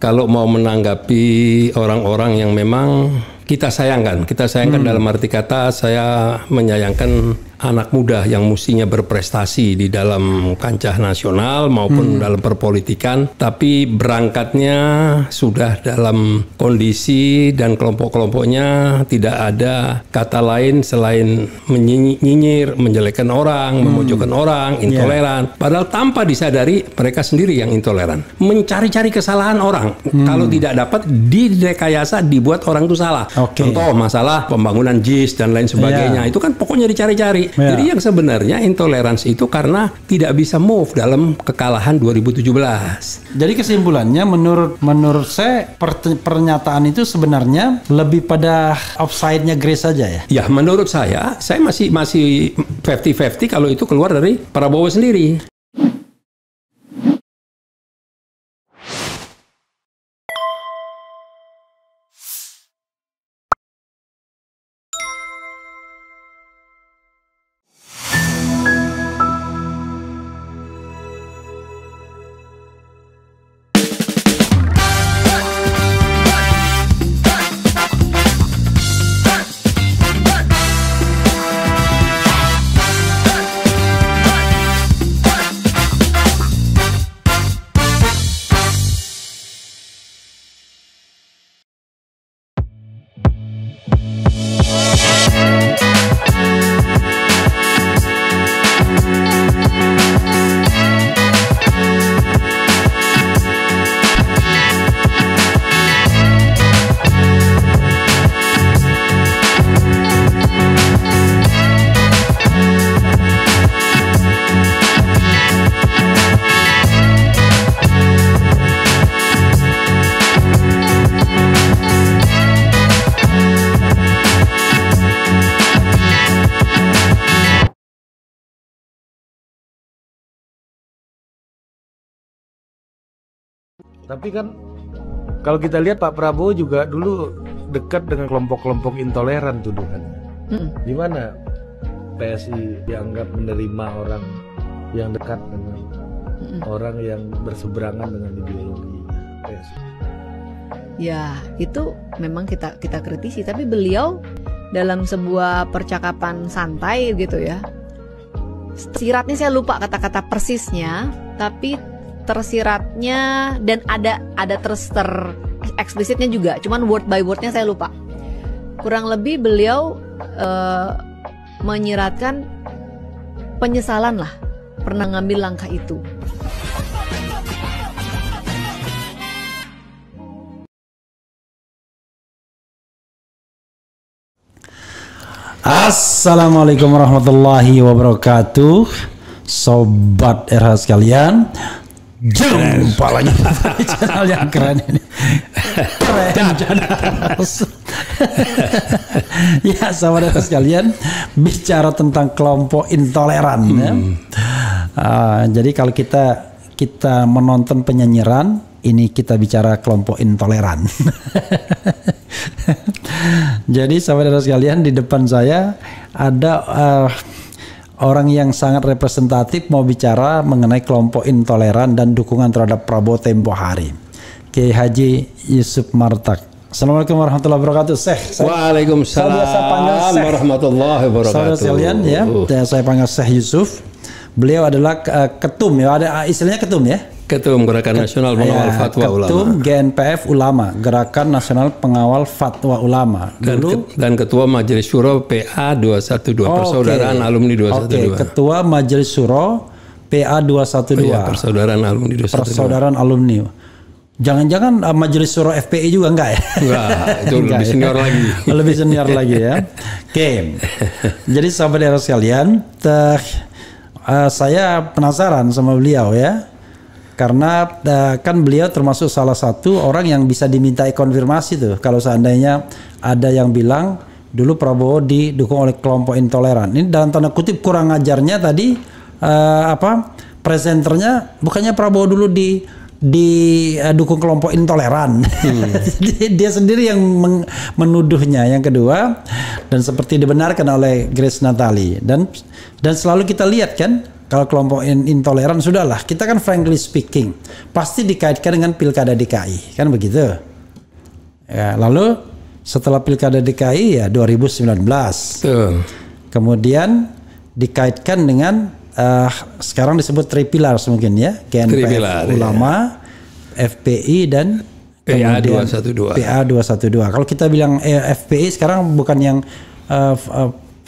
kalau mau menanggapi orang-orang yang memang kita sayangkan dalam arti kata saya menyayangkan anak muda yang mestinya berprestasi di dalam kancah nasional maupun dalam perpolitikan, tapi berangkatnya sudah dalam kondisi dan kelompok-kelompoknya tidak ada kata lain selain menyinyir, menjelekkan orang, memojokkan orang, intoleran. Padahal tanpa disadari mereka sendiri yang intoleran. Mencari-cari kesalahan orang. Kalau tidak dapat direkayasa dibuat orang itu salah. Contoh masalah pembangunan JIS dan lain sebagainya. Itu kan pokoknya dicari-cari. Jadi yang sebenarnya intoleransi itu karena tidak bisa move dalam kekalahan 2017. Jadi kesimpulannya menurut saya pernyataan itu sebenarnya lebih pada offside-nya Grace saja ya? Ya menurut saya masih 50-50 kalau itu keluar dari Prabowo sendiri. Tapi kan kalau kita lihat Pak Prabowo juga dulu dekat dengan kelompok-kelompok intoleran tuduhannya. Di mana PSI dianggap menerima orang yang dekat dengan orang yang berseberangan dengan ideologi PSI. Ya, itu memang kita kritisi, tapi beliau dalam sebuah percakapan santai gitu ya. Siratnya saya lupa kata-kata persisnya, tapi tersiratnya dan ada eksplisitnya juga, cuman word by wordnya saya lupa. Kurang lebih beliau menyiratkan penyesalan lah pernah ngambil langkah itu. Assalamualaikum warahmatullahi wabarakatuh, sobat RH sekalian. Jumpa lagi di channel yang keren ini. Keren channel. Ya, sahabat sekalian, bicara tentang kelompok intoleran ya. Jadi kalau kita menonton penyanyiran, ini kita bicara kelompok intoleran. Jadi sahabat sekalian, di depan saya ada orang yang sangat representatif mau bicara mengenai kelompok intoleran dan dukungan terhadap Prabowo tempo hari. Kiai Haji Yusuf Martak. Assalamualaikum warahmatullahi wabarakatuh. Waalaikumsalam warahmatullahi wabarakatuh. Saudara sekalian ya, saya panggil Syekh Yusuf. Beliau adalah ketum ya, ada istilahnya ketum ya. Ketum Gerakan Nasional Pengawal Fatwa Ulama. Ketum GNPF Ulama, Gerakan Nasional Pengawal Fatwa Ulama. Dan Ketua Majelis Syuro PA 212, Persaudaraan Alumni 212. Ketua Majelis Syuro PA 212. Persaudaraan Alumni 212. Persaudaraan Alumni. Jangan-jangan Majelis Syuro FPI juga enggak ya? Enggak, itu lebih senior lagi. Lebih senior lagi ya. Oke. Jadi sahabat daerah sekalian, saya penasaran sama beliau ya. Karena kan beliau termasuk salah satu orang yang bisa dimintai konfirmasi tuh kalau seandainya ada yang bilang dulu Prabowo didukung oleh kelompok intoleran. Ini dalam tanda kutip kurang ajarnya tadi presenternya bukannya Prabowo dulu didukung kelompok intoleran. Dia sendiri yang menuduhnya. Yang kedua, dan seperti dibenarkan oleh Grace Natali dan selalu kita lihat kan kalau kelompok intoleran sudahlah. Kita kan frankly speaking pasti dikaitkan dengan pilkada DKI, kan begitu? Ya, lalu setelah pilkada DKI ya 2019. Kemudian dikaitkan dengan sekarang disebut Three Pillars mungkin ya, GNPF Ulama, FPI dan PA 212. PA 212. Kalau kita bilang FPI sekarang bukan yang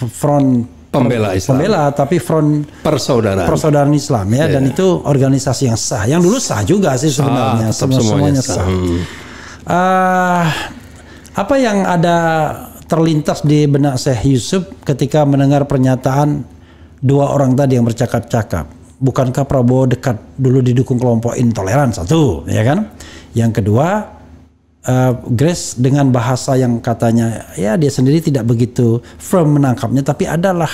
front pembela Islam, tapi front persaudaraan Islam ya, dan itu organisasi yang sah. Yang dulu sah juga sih sebenarnya, semuanya sah. Apa yang ada terlintas di benak Syekh Yusuf ketika mendengar pernyataan dua orang tadi yang bercakap-cakap? Bukankah Prabowo dekat dulu didukung kelompok intoleran, satu, ya kan? Yang kedua, Grace dengan bahasa yang katanya ya dia sendiri tidak begitu firm menangkapnya, tapi adalah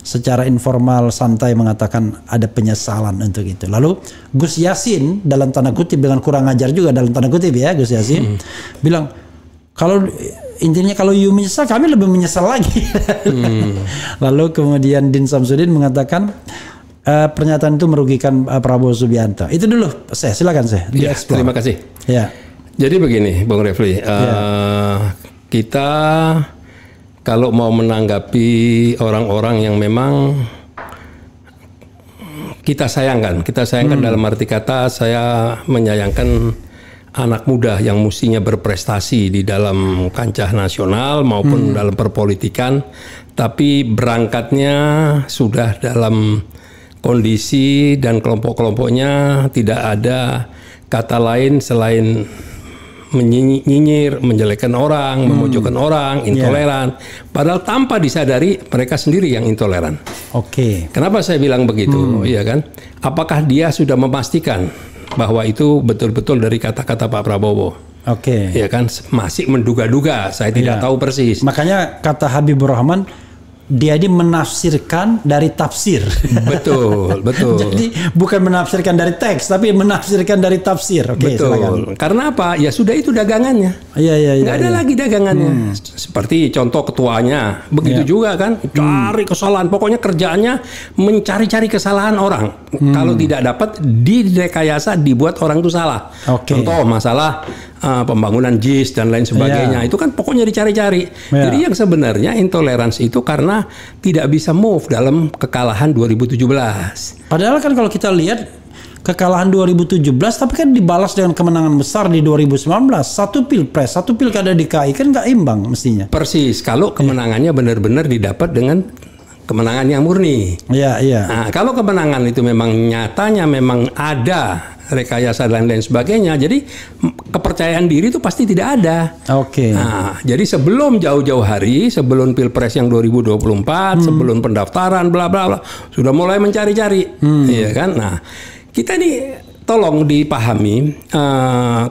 secara informal santai mengatakan ada penyesalan untuk itu. Lalu Gus Yassin dalam tanda kutip, dengan kurang ajar juga dalam tanda kutip ya, Gus Yassin bilang kalau intinya kalau you menyesal, kami lebih menyesal lagi. Lalu kemudian Din Samsudin mengatakan pernyataan itu merugikan Prabowo Subianto. Itu dulu, silakan ya, terima kasih. Ya. Jadi begini, Bung Refli, kita kalau mau menanggapi orang-orang yang memang kita sayangkan dalam arti kata saya menyayangkan anak muda yang mestinya berprestasi di dalam kancah nasional maupun dalam perpolitikan, tapi berangkatnya sudah dalam kondisi dan kelompok-kelompoknya tidak ada kata lain selain menyinyir, menjelekkan orang, memojokkan orang, intoleran. Padahal tanpa disadari mereka sendiri yang intoleran. Oke. Kenapa saya bilang begitu? Ya kan? Apakah dia sudah memastikan bahwa itu betul-betul dari kata-kata Pak Prabowo? Oke. Ya kan? Masih menduga-duga. Saya tidak tahu persis. Makanya kata Habibur Rahman, dia ini menafsirkan dari tafsir. Betul. Jadi bukan menafsirkan dari teks, tapi menafsirkan dari tafsir. Oke, betul. Silakan. Karena apa? Ya sudah, itu dagangannya. Iya. Nggak ada lagi dagangannya. Seperti contoh ketuanya, begitu juga kan, cari kesalahan. Pokoknya kerjaannya mencari-cari kesalahan orang. Kalau tidak dapat, direkayasa, dibuat orang itu salah. Contoh masalah pembangunan JIS dan lain sebagainya. Itu kan pokoknya dicari-cari. Jadi yang sebenarnya intoleransi itu karena tidak bisa move dalam kekalahan 2017. Padahal kan kalau kita lihat kekalahan 2017 tapi kan dibalas dengan kemenangan besar di 2019. Satu pilpres, satu pilkada DKI kan nggak imbang mestinya. Persis, kalau kemenangannya benar-benar didapat dengan kemenangan yang murni. Iya. Nah, kalau kemenangan itu memang nyatanya memang ada rekayasa dan lain sebagainya, jadi kepercayaan diri itu pasti tidak ada. Nah, jadi sebelum jauh-jauh hari, sebelum pilpres yang 2024, sebelum pendaftaran, bla bla bla, sudah mulai mencari-cari, ya kan? Nah, kita nih tolong dipahami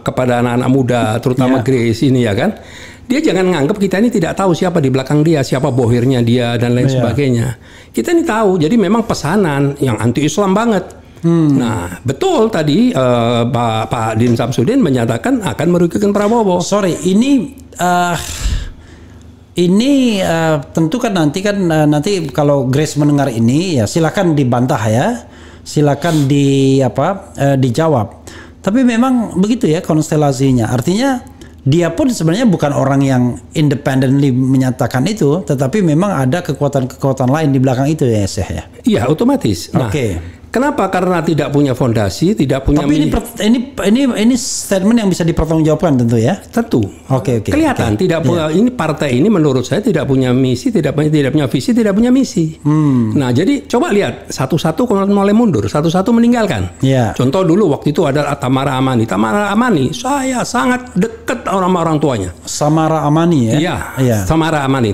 kepada anak-anak muda, terutama Grace ini ya kan. Dia jangan nganggap kita ini tidak tahu siapa di belakang dia, siapa bohirnya dia dan lain sebagainya. Kita ini tahu, jadi memang pesanan yang anti-Islam banget. Nah, betul tadi Pak Din Samsudin menyatakan akan merugikan Prabowo. Sorry, ini tentu kan nanti kalau Grace mendengar ini ya silakan dibantah ya, silakan dijawab. Tapi memang begitu ya konstelasinya. Artinya dia pun sebenarnya bukan orang yang independently menyatakan itu, tetapi memang ada kekuatan-kekuatan lain di belakang itu ya, Syekh ya. Iya, otomatis. Nah, kenapa? Karena tidak punya fondasi, tidak punya. Tapi ini statement yang bisa dipertanggungjawabkan tentu ya. Tentu. Oke. Kelihatan tidak punya. Ini partai ini menurut saya tidak punya misi, tidak punya visi, tidak punya misi. Nah, jadi coba lihat satu-satu mulai mundur, satu-satu meninggalkan. Contoh dulu waktu itu ada Tamara Amani. Tamara Amani, saya sangat dekat orang tuanya. Samara Amani ya. Iya. Samara Amani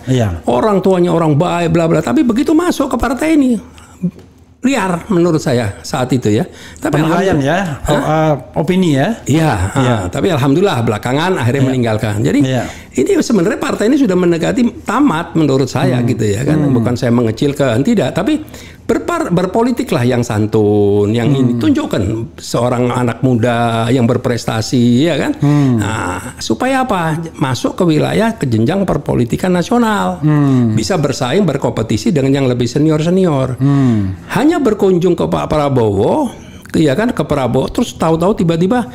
ya. Orang tuanya orang baik, bla bla. Tapi begitu masuk ke partai ini, liar menurut saya saat itu ya. Tapi penilaian ya, opini ya. Iya. Tapi alhamdulillah belakangan akhirnya meninggalkan. Jadi ini sebenarnya partai ini sudah mendekati tamat menurut saya gitu ya kan. Bukan saya mengecilkan, tidak. Tapi berpolitiklah yang santun, yang ini tunjukkan seorang anak muda yang berprestasi, ya kan? Nah, supaya apa? Masuk ke wilayah ke jenjang perpolitikan nasional, bisa bersaing, berkompetisi dengan yang lebih senior. Hanya berkunjung ke Pak Prabowo, ya kan, ke Prabowo, terus tahu-tahu tiba-tiba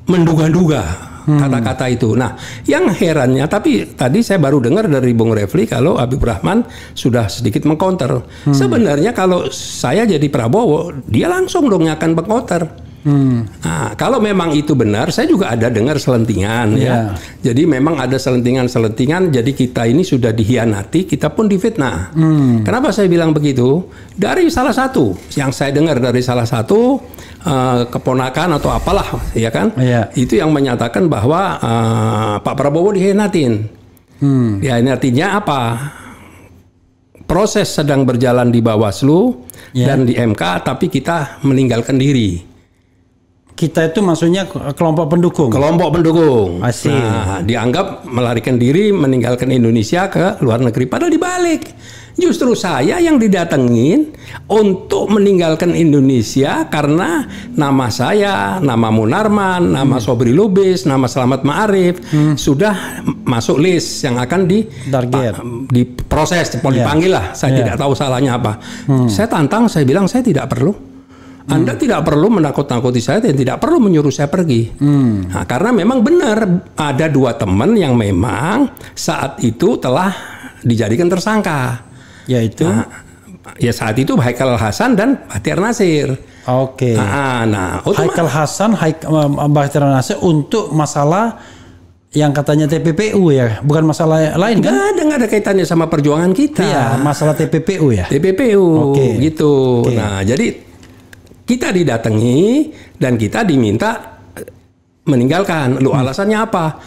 menduga-duga kata-kata itu. Nah, yang herannya, tapi tadi saya baru dengar dari Bung Refli kalau Habib Rahman sudah sedikit mengcounter. Sebenarnya kalau saya jadi Prabowo, dia langsung dong akan mengcounter. Nah, kalau memang itu benar, saya juga ada dengar selentingan ya. Jadi memang ada selentingan-selentingan. Jadi kita ini sudah dihianati, kita pun difitnah. Kenapa saya bilang begitu? Dari salah satu yang saya dengar dari salah satu keponakan atau apalah, ya kan? Itu yang menyatakan bahwa Pak Prabowo dihianatin. Dihianatinya apa? Proses sedang berjalan di Bawaslu dan di MK, tapi kita meninggalkan diri. Kita itu maksudnya kelompok pendukung. Kelompok pendukung. Asik. Nah, dianggap melarikan diri, meninggalkan Indonesia ke luar negeri. Padahal dibalik. Justru saya yang didatengin untuk meninggalkan Indonesia karena nama saya, nama Munarman, nama Sobri Lubis, nama Slamet Ma'arif sudah masuk list yang akan diproses, dipanggil lah. Saya tidak tahu salahnya apa. Saya tantang, saya bilang saya tidak perlu. Anda tidak perlu menakut-nakuti saya dan tidak perlu menyuruh saya pergi. Nah, karena memang benar ada dua teman yang memang saat itu telah dijadikan tersangka. Yaitu? Ya saat itu Haikal Hasan dan Bahtiar Nasir. Oke. Haikal Hasan, Bahtiar Nasir untuk masalah yang katanya TPPU ya, bukan masalah lain kan? Nggak ada kaitannya sama perjuangan kita. Iya, masalah TPPU ya. TPPU, gitu. Nah, jadi kita didatangi dan kita diminta meninggalkan. Lu alasannya apa?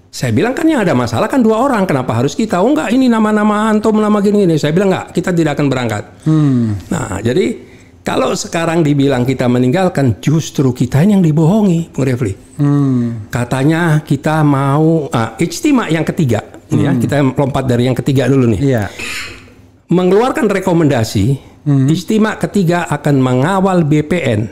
Saya bilang kan yang ada masalah kan dua orang. Kenapa harus kita? Oh enggak, ini nama-nama antum, nama gini-gini. Saya bilang enggak, kita tidak akan berangkat. Nah, jadi kalau sekarang dibilang kita meninggalkan, justru kita ini yang dibohongi, Bung Refli. Katanya kita mau ijtima yang ketiga. Ya, kita lompat dari yang ketiga dulu nih. Mengeluarkan rekomendasi. Ijtima ketiga akan mengawal BPN,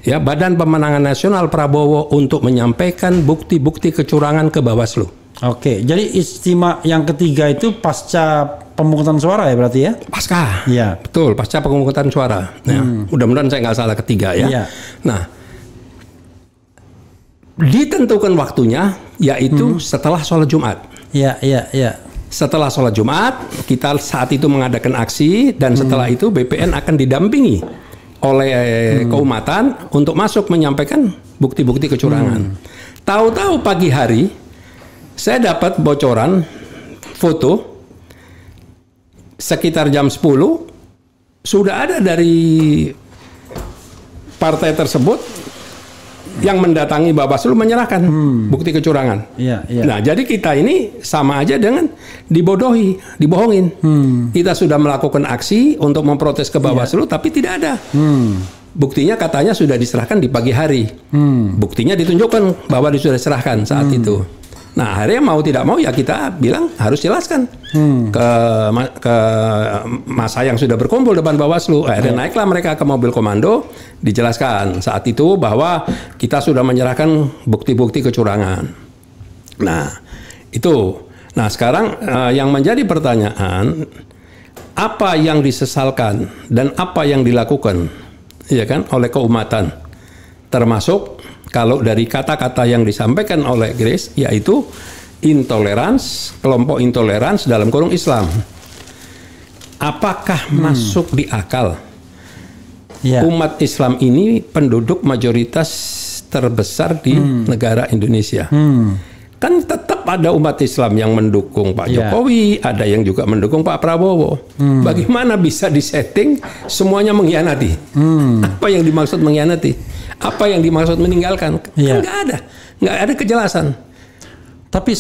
ya Badan Pemenangan Nasional Prabowo untuk menyampaikan bukti-bukti kecurangan ke Bawaslu. Oke, jadi ijtima yang ketiga itu pasca pemungutan suara ya berarti ya? Pasca, ya betul, pasca pemungutan suara. Ya, mudah-mudahan saya nggak salah ketiga ya. Nah, ditentukan waktunya yaitu setelah sholat Jumat. Iya. Setelah sholat Jumat, kita saat itu mengadakan aksi dan setelah itu BPN akan didampingi oleh keumatan untuk masuk menyampaikan bukti-bukti kecurangan. Tahu-tahu pagi hari, saya dapat bocoran foto sekitar jam 10 sudah ada dari partai tersebut yang mendatangi Bawaslu menyerahkan bukti kecurangan. Nah, jadi kita ini sama aja dengan dibohongin. Kita sudah melakukan aksi untuk memprotes ke Bawaslu, tapi tidak ada. Buktinya katanya sudah diserahkan di pagi hari. Buktinya ditunjukkan bahwa sudah diserahkan saat itu. Nah, akhirnya mau tidak mau ya kita bilang harus jelaskan ke masa yang sudah berkumpul depan Bawaslu. Akhirnya naiklah mereka ke mobil komando, dijelaskan saat itu bahwa kita sudah menyerahkan bukti-bukti kecurangan. Nah, itu. Nah, sekarang yang menjadi pertanyaan, apa yang disesalkan dan apa yang dilakukan, ya kan, oleh keumatan, termasuk kalau dari kata-kata yang disampaikan oleh Grace, yaitu intolerans, kelompok intolerans dalam kurung Islam. Apakah masuk di akal? Umat Islam ini penduduk mayoritas terbesar di negara Indonesia. Kan tetap ada umat Islam yang mendukung Pak Jokowi, ada yang juga mendukung Pak Prabowo. Bagaimana bisa disetting semuanya mengkhianati? Apa yang dimaksud mengkhianati? Apa yang dimaksud meninggalkan? Kan nggak ada kejelasan. Tapi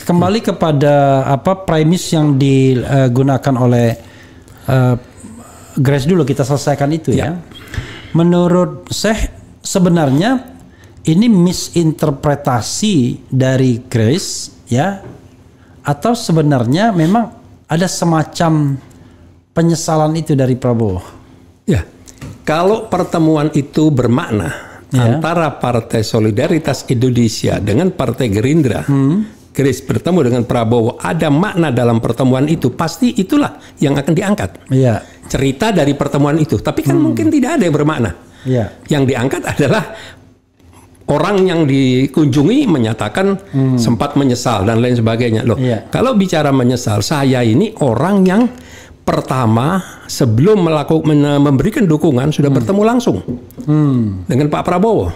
kembali kepada premis yang digunakan oleh Grace dulu, kita selesaikan itu ya. Menurut sebenarnya ini misinterpretasi dari Grace ya, atau sebenarnya memang ada semacam penyesalan itu dari Prabowo? Ya, kalau pertemuan itu bermakna antara Partai Solidaritas Indonesia dengan Partai Gerindra, Grace bertemu dengan Prabowo, ada makna dalam pertemuan itu, pasti itulah yang akan diangkat. Iya. Cerita dari pertemuan itu, tapi kan mungkin tidak ada yang bermakna. Iya. Yang diangkat adalah orang yang dikunjungi menyatakan sempat menyesal dan lain sebagainya. Loh, kalau bicara menyesal, saya ini orang yang pertama sebelum memberikan dukungan sudah bertemu langsung dengan Pak Prabowo.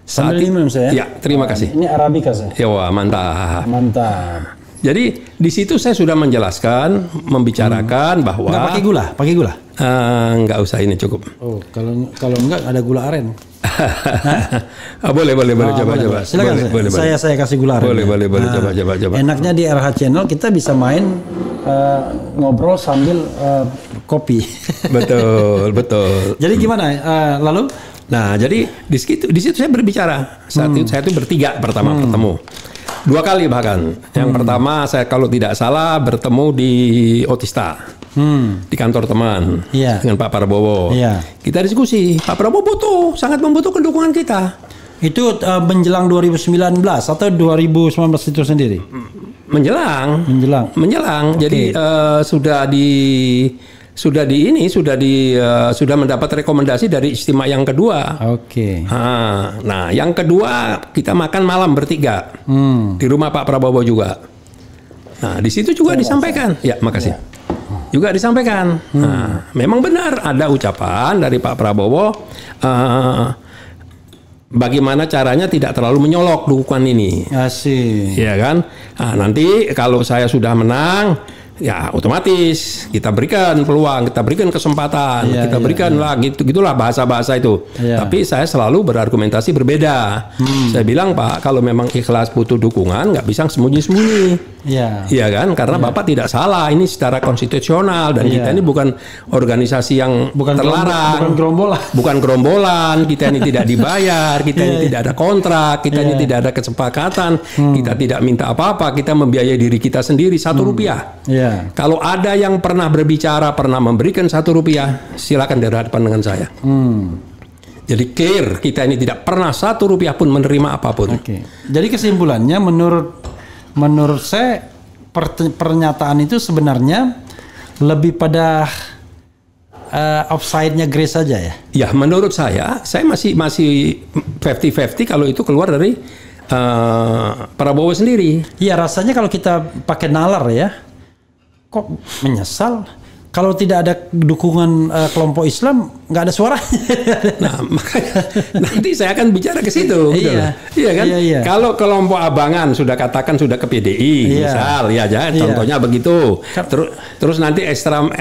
Saat ini saya. Ya, terima kasih. Ini Arabica saya. Ya, wah, mantap. Mantap. Jadi di situ saya sudah menjelaskan, membicarakan bahwa nggak pakai gula, pakai gula. Nggak usah, ini cukup. Oh, kalau enggak ada gula aren. Boleh coba. Silakan, boleh. Saya kasih gula aren. Boleh coba. Enaknya di RH Channel kita bisa main ngobrol sambil kopi. Betul. Jadi gimana? Lalu? Nah, jadi di situ saya berbicara. Saat itu saya itu bertiga pertama bertemu. 2 kali bahkan. Yang pertama saya kalau tidak salah bertemu di Otista. Di kantor teman dengan Pak Prabowo. Kita diskusi. Pak Prabowo sangat membutuhkan dukungan kita. Itu menjelang 2019 atau 2019 itu sendiri? Menjelang. Okay. Jadi sudah mendapat rekomendasi dari istimewa yang kedua. Oke. Nah, yang kedua kita makan malam bertiga di rumah Pak Prabowo juga. Nah, di situ juga disampaikan. Ya, makasih. Juga disampaikan. Nah, memang benar ada ucapan dari Pak Prabowo. Bagaimana caranya tidak terlalu menyolok dukungan ini. Asik. Iya kan? Nah, nanti kalau saya sudah menang, ya otomatis kita berikan peluang, kita berikan kesempatan, kita berikan lah gitulah bahasa-bahasa itu. Tapi saya selalu berargumentasi berbeda. Saya bilang, Pak, kalau memang ikhlas butuh dukungan, nggak bisa sembunyi-sembunyi. Iya kan? Karena Bapak tidak salah, ini secara konstitusional dan kita ini bukan organisasi yang terlarang, bukan gerombolan, kita ini tidak dibayar, kita ini tidak ada kontrak, kita ini tidak ada kesepakatan, kita tidak minta apa-apa, kita membiayai diri kita sendiri Rp1. Kalau ada yang pernah berbicara, pernah memberikan Rp1, silakan berhadapan dengan saya. Jadi clear, kita ini tidak pernah Rp1 pun menerima apapun. Jadi kesimpulannya menurut saya pernyataan itu sebenarnya lebih pada offside-nya Grace saja ya? Ya, menurut saya masih 50-50 kalau itu keluar dari Prabowo sendiri. Iya, rasanya kalau kita pakai nalar ya, kok menyesal? Kalau tidak ada dukungan kelompok Islam, nggak ada suaranya. Nah, makanya nanti saya akan bicara ke situ. Iya kan? Kalau kelompok abangan sudah katakan sudah ke PDI, misal, ya contohnya begitu. Terus nanti Islam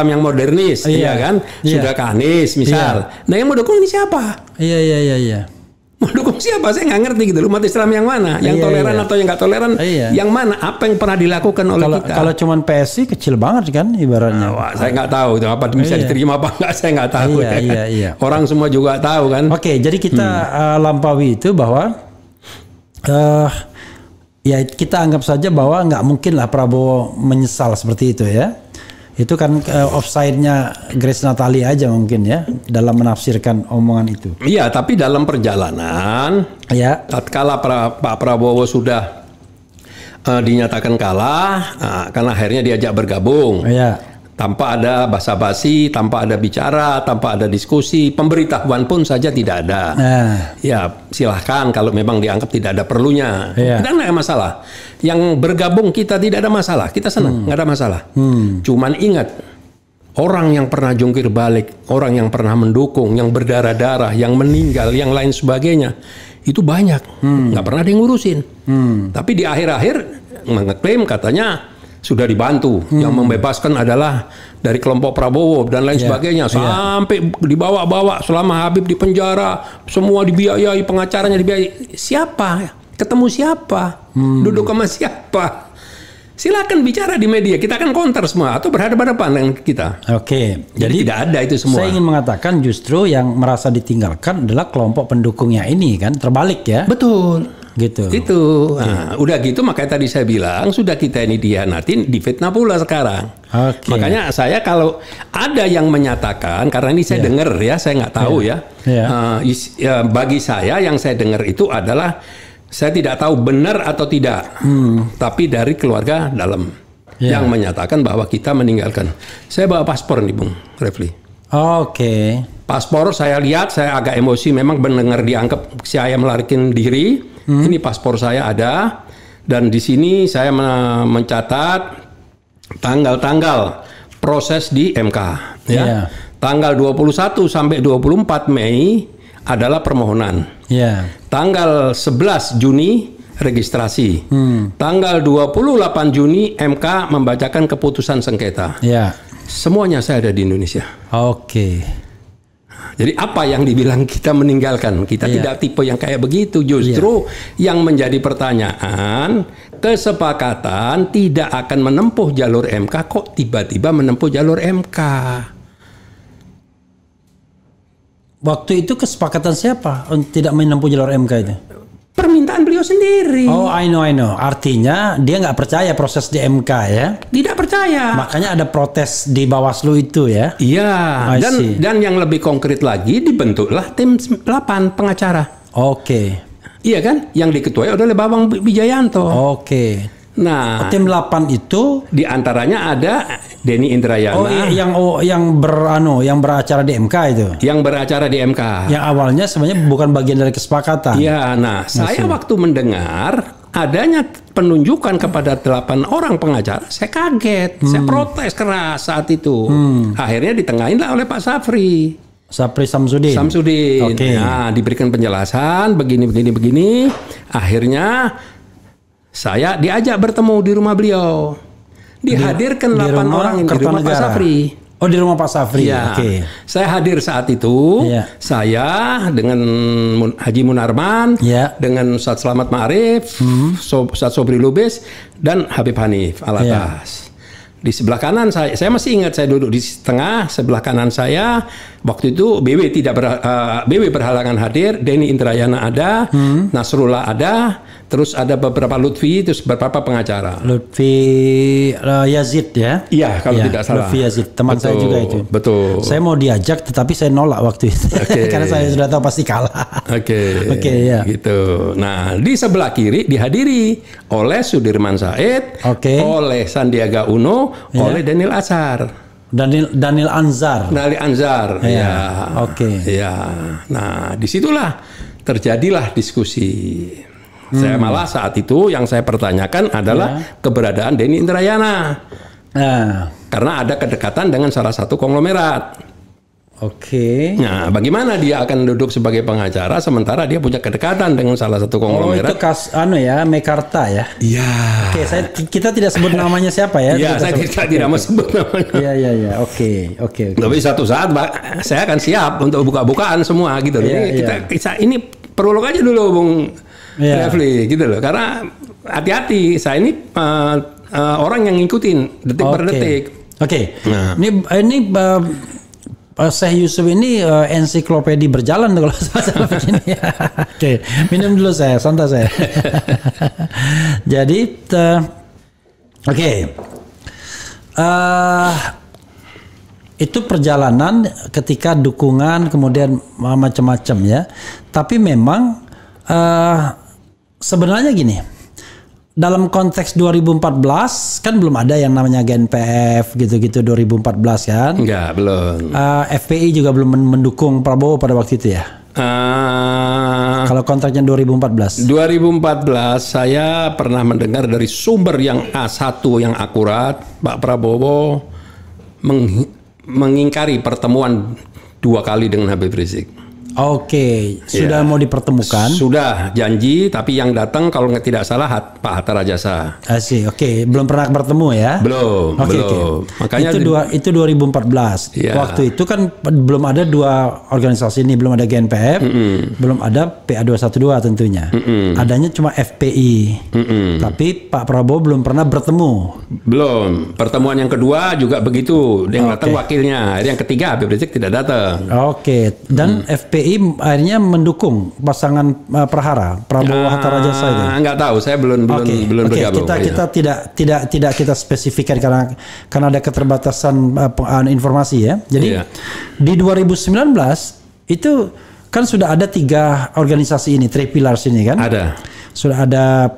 yang modernis, ya kan? Sudah ke Anies, misal. Nah, yang mau dukung ini siapa? Iya. Mendukung siapa? Saya nggak ngerti gitu. Umat Islam yang mana? Yang toleran atau yang nggak toleran? Yang mana? Apa yang pernah dilakukan oleh kita? Kalau cuman PSI kecil banget kan ibaratnya. Saya nggak tahu itu apa bisa diterima apa nggak. Saya nggak tahu. Iya. Orang semua juga tahu kan. Oke, jadi kita lampaui itu bahwa ya kita anggap saja bahwa nggak mungkin lah Prabowo menyesal seperti itu ya. Itu kan offside-nya Grace Natali aja mungkin ya dalam menafsirkan omongan itu. Iya, tapi dalam perjalanan tatkala Pak Prabowo sudah dinyatakan kalah, karena akhirnya diajak bergabung. Tanpa ada basa-basi, tanpa ada bicara, tanpa ada diskusi, pemberitahuan pun saja tidak ada. Ya, silahkan kalau memang dianggap tidak ada perlunya. Kita nggak ada masalah. Yang bergabung kita tidak ada masalah. Kita senang, nggak ada masalah. Cuman ingat, orang yang pernah jungkir balik, orang yang pernah mendukung, yang berdarah-darah, yang meninggal, yang lain sebagainya, itu banyak. Nggak pernah ada yang ngurusin. Tapi di akhir-akhir mengeklaim katanya sudah dibantu. Yang membebaskan adalah dari kelompok Prabowo dan lain sebagainya. Sampai dibawa-bawa selama Habib di penjara, semua dibiayai, pengacaranya dibiayai. Siapa? Ketemu siapa? Duduk sama siapa? Silakan bicara di media. Kita akan counter semua atau berhadapan-hadapan dengan kita. Jadi tidak ada itu semua. Saya ingin mengatakan justru yang merasa ditinggalkan adalah kelompok pendukungnya ini kan, terbalik ya. Betul. Gitu. Itu. Nah, udah gitu makanya tadi saya bilang sudah kita ini dihianatin, difitnah pula sekarang. Oke. Makanya saya kalau ada yang menyatakan, karena ini saya dengar ya, saya nggak tahu ya. Bagi saya yang saya dengar itu adalah saya tidak tahu benar atau tidak, tapi dari keluarga dalam yang menyatakan bahwa kita meninggalkan. Saya bawa paspor nih, Bung Refli. Oke. Paspor saya lihat, saya agak emosi memang mendengar dianggap saya melarikan diri. Ini paspor saya ada, dan di sini saya mencatat tanggal-tanggal proses di MK. Ya. Tanggal 21 sampai 24 Mei adalah permohonan. Tanggal 11 Juni registrasi. Tanggal 28 Juni MK membacakan keputusan sengketa. Semuanya saya ada di Indonesia. Oke. Jadi apa yang dibilang kita meninggalkan? Kita tidak tipe yang kayak begitu. Justru yang menjadi pertanyaan, kesepakatan tidak akan menempuh jalur MK, kok tiba-tiba menempuh jalur MK? Waktu itu kesepakatan siapa tidak menempuh jalur MK itu? Permintaan beliau sendiri. Oh, I know. Artinya dia nggak percaya proses di MK ya? Tidak percaya. Makanya ada protes di Bawaslu itu ya? Iya. Dan yang lebih konkret lagi dibentuklah tim 8 pengacara. Oke. Iya kan? Yang diketuai oleh Bambang Wijayanto. Oke. Nah, tim 8 itu diantaranya ada Denny Indrayana. Yang beracara di MK itu. Yang beracara di MK. Yang awalnya sebenarnya bukan bagian dari kesepakatan. Iya, nah saya waktu mendengar adanya penunjukan kepada 8 orang pengacara, saya kaget, saya protes keras saat itu. Akhirnya ditengahinlah oleh Pak Safri Samsudin. Okay. Nah, diberikan penjelasan begini. Akhirnya saya diajak bertemu di rumah beliau. Dihadirkan 8 orang di rumah Pak Safri. Oh, di rumah Pak Safri. Ya. Oke. Saya hadir saat itu. Saya dengan Haji Munarman, dengan Ustadz Slamet Ma'arif, Ustadz Sobri Lubis, dan Habib Hanif Alatas. Di sebelah kanan saya masih ingat saya duduk di tengah, sebelah kanan saya waktu itu BW berhalangan hadir, Denny Indrayana ada, Nasrullah ada, terus ada beberapa Lutfi, terus beberapa pengacara. Lutfi Yazid ya? Iya, kalau tidak salah. Lutfi Yazid, teman saya juga itu. Betul. Saya mau diajak tetapi saya nolak waktu itu. Karena saya sudah tahu pasti kalah. Oke, ya. Gitu. Nah, di sebelah kiri dihadiri oleh Sudirman Said, oleh Sandiaga Uno, oleh Daniel Azhar. Daniel Anzar. Ya. Ya. Nah, disitulah terjadilah diskusi. Saya malah saat itu yang saya pertanyakan adalah keberadaan Denny Indrayana. Karena ada kedekatan dengan salah satu konglomerat. Nah, bagaimana dia akan duduk sebagai pengacara sementara dia punya kedekatan dengan salah satu konglomerat? Oh, itu Mekarta ya? Iya. Kita tidak sebut namanya siapa ya? Iya, saya tidak mau sebut namanya. Iya. Oke. Tapi satu saat saya akan siap untuk buka-bukaan semua gitu. Jadi kita ini prolog aja dulu, Bung Refli, gitu loh. Karena hati-hati, saya ini orang yang ngikutin detik per detik. Nah. Ini Syekh Yusuf ini ensiklopedi berjalan kalau saya begini. Minum dulu saya, santai saya. Jadi, itu perjalanan ketika dukungan kemudian macam-macam ya. Tapi memang sebenarnya gini. Dalam konteks 2014 kan belum ada yang namanya GNPF gitu-gitu 2014 kan? Enggak, belum. FPI juga belum mendukung Prabowo pada waktu itu ya? Kalau kontraknya 2014. 2014 saya pernah mendengar dari sumber yang A1 yang akurat, Pak Prabowo mengingkari pertemuan 2 kali dengan Habib Rizik. Sudah mau dipertemukan? Sudah janji, tapi yang datang kalau tidak salah Pak Hatta Rajasa. Belum pernah bertemu ya? Belum. Makanya itu 2014. Waktu itu kan belum ada 2 organisasi ini, belum ada GNPF, belum ada PA212 tentunya. Adanya cuma FPI. Tapi Pak Prabowo belum pernah bertemu. Belum. Pertemuan yang kedua juga begitu. Yang datang wakilnya. Yang ketiga Habib Rizik tidak datang. Dan FPI FPI akhirnya mendukung pasangan Prahara Prabowo Hatta Rajasa itu. Nggak tahu, saya belum bergabung. Kita tidak kita spesifikkan karena ada keterbatasan informasi ya. Jadi di 2019 itu kan sudah ada 3 organisasi ini, 3 pillars ini kan? Ada. Sudah ada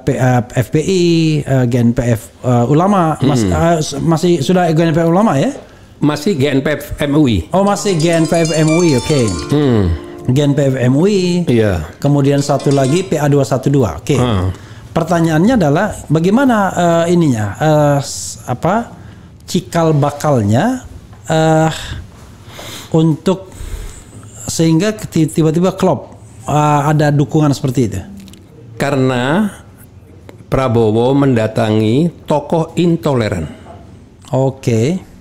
FPI, GNPF Ulama, masih sudah GNPF Ulama ya? Masih GNPF MUI. Oh, masih GNPF MUI, oke. GNPF MUI. Iya. Kemudian satu lagi PA212. Oke. Pertanyaannya adalah bagaimana cikal bakalnya untuk sehingga tiba-tiba klop ada dukungan seperti itu. Karena Prabowo mendatangi tokoh intoleran. Oke.